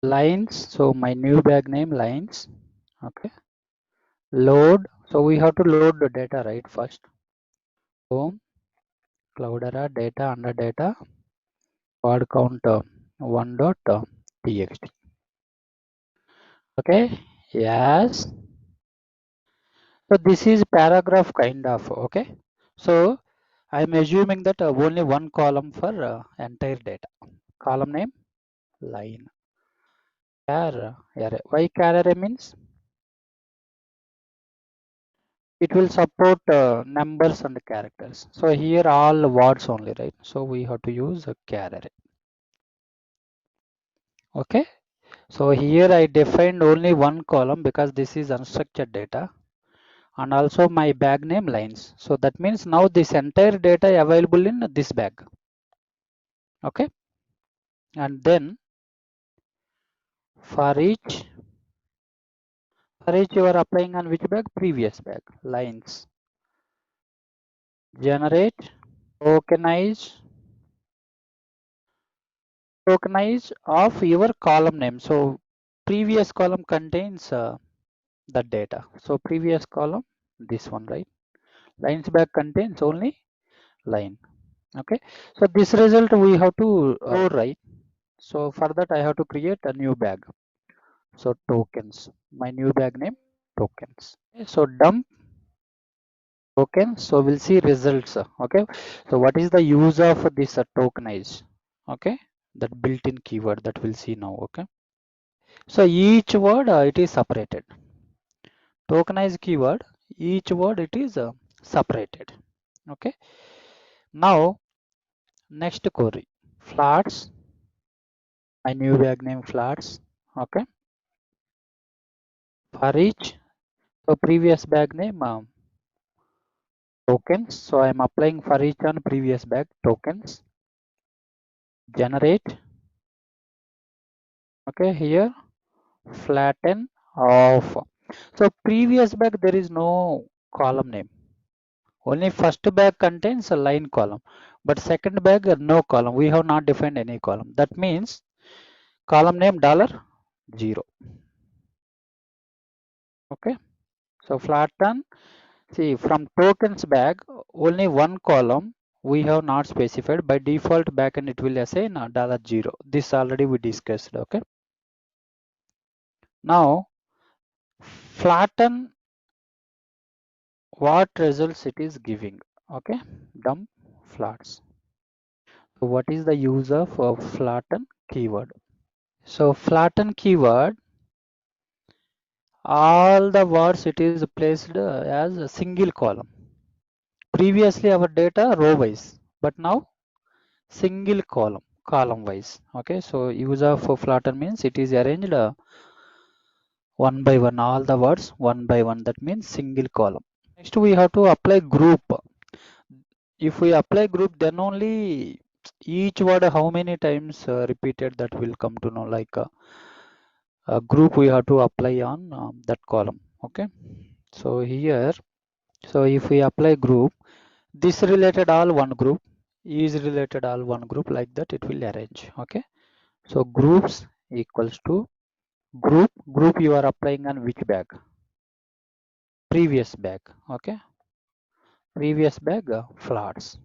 lines, so my new bag name lines. Okay, load, so we have to load the data, right? First home cloudera data under data word count 1.txt. Okay, yes. So this is paragraph kind of. Okay, so I'm assuming that only one column for entire data. Column name line. Char array. Why char array means it will support numbers and characters. So here all words only, right? So we have to use a char array. Okay. So here I defined only one column because this is unstructured data, and also my bag name lines. So that means now this entire data available in this bag. Okay, and then for each you are applying on which bag? Previous bag. Lines generate tokenize of your column name. So previous column contains the data. So previous column, this one, right? Lines bag contains only line. Okay, so this result we have to write. So for that I have to create a new bag. So tokens, my new bag name tokens. Okay, so dump tokens. So we'll see results. Okay, so what is the use of this tokenize? Okay, that built-in keyword that we'll see now. Okay, so each word it is separated. Tokenize keyword, each word it is separated. Okay, now next query flats, my new bag name flats. Okay, for each, so previous bag name tokens. So I'm applying for each on previous bag tokens. Generate. Okay, here flatten off. So previous bag there is no column name. Only first bag contains a line column, but second bag no column. We have not defined any column. That means column name $0. Okay, so flatten. See, from tokens bag only one column, we have not specified. By default backend it will assign $0. This already we discussed. Okay. Now flatten what results it is giving. Okay. Dump flats. So what is the use of flatten keyword? So flatten keyword, all the words it is placed as a single column. Previously our data row wise, but now single column wise. Okay, so use of flatten means it is arranged one by one, all the words one by one. That means single column. Next we have to apply group. If we apply group, then only each word how many times repeated, that will come to know. Like a group we have to apply on that column. Okay, so here, so if we apply group, this related all one group, is related all one group, like that it will arrange. Okay, so groups equals to group you are applying on which bag? Previous bag. Okay, previous bag flats.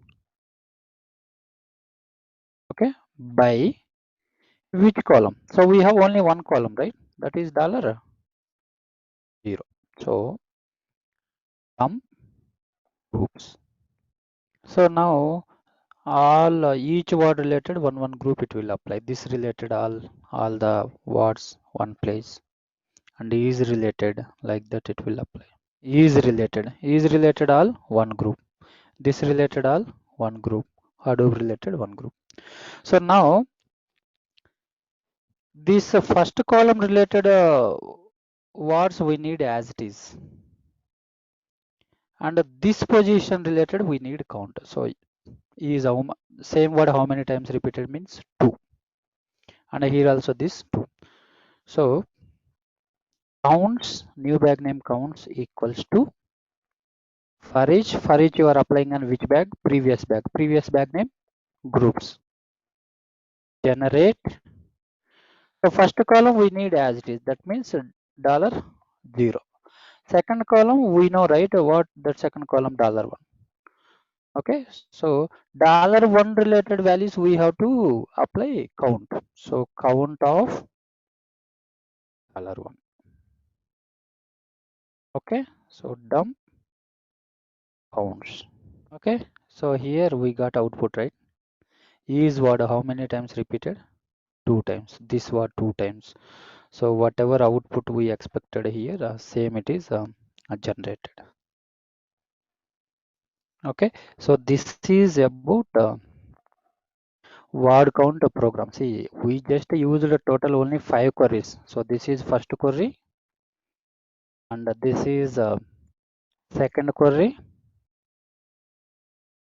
Okay, by which column? So we have only one column, right? That is $0. So some groups. So now all each word related one group it will apply. This related all the words one place, and is related, like that it will apply. Is related all one group. This related all one group. Hadoop related one group. So now this first column related words we need as it is, and this position related we need count. So is how same word how many times repeated means 2, and here also this 2. So counts, new bag name counts equals to, for each you are applying on which bag? Previous bag name groups. Generate. So first column we need as it is, that means $0. Second column we know, right, what that second column $1. Okay, so $1 related values we have to apply count. So count of $1. Okay, so dump counts. Okay, so here we got output, right? Is word how many times repeated? 2 times. This word 2 times. So whatever output we expected here, same it is generated. Okay, so this is about word count program. See, we just used a total only 5 queries. So this is first query, and this is second query,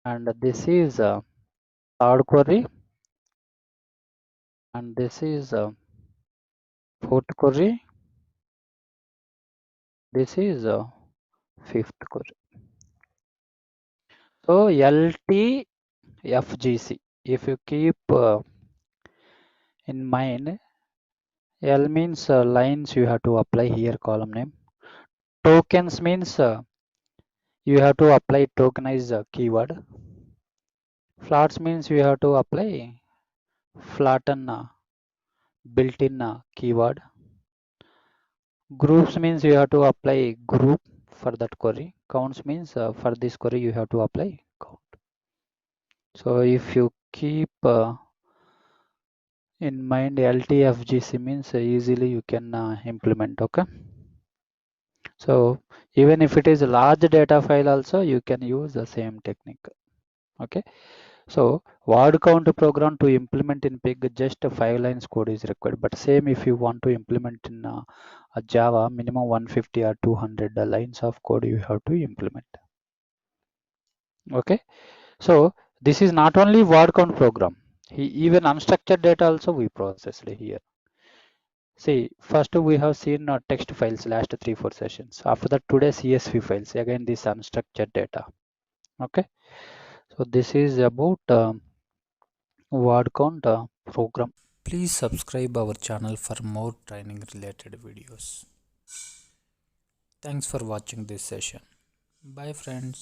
and this is third query, and this is fourth query, this is fifth query. So LTFGC, if you keep in mind, L means lines you have to apply here, column name. Tokens means you have to apply tokenize keyword. Flats means you have to apply flatten built-in keyword. Groups means you have to apply group for that query. Counts means for this query you have to apply count. So if you keep in mind LTFGC means easily you can implement. Okay, so even if it is a large data file also you can use the same technique. Okay, so word count program to implement in Pig, just 5 lines code is required, but same if you want to implement in a Java, minimum 150 or 200 lines of code you have to implement. Okay, so this is not only word count program, even unstructured data also we processed here. See, first we have seen text files last 3-4 sessions. After that today CSV files, again this unstructured data. Okay, so this is about word count program. Please subscribe our channel for more training related videos. Thanks for watching this session. Bye friends.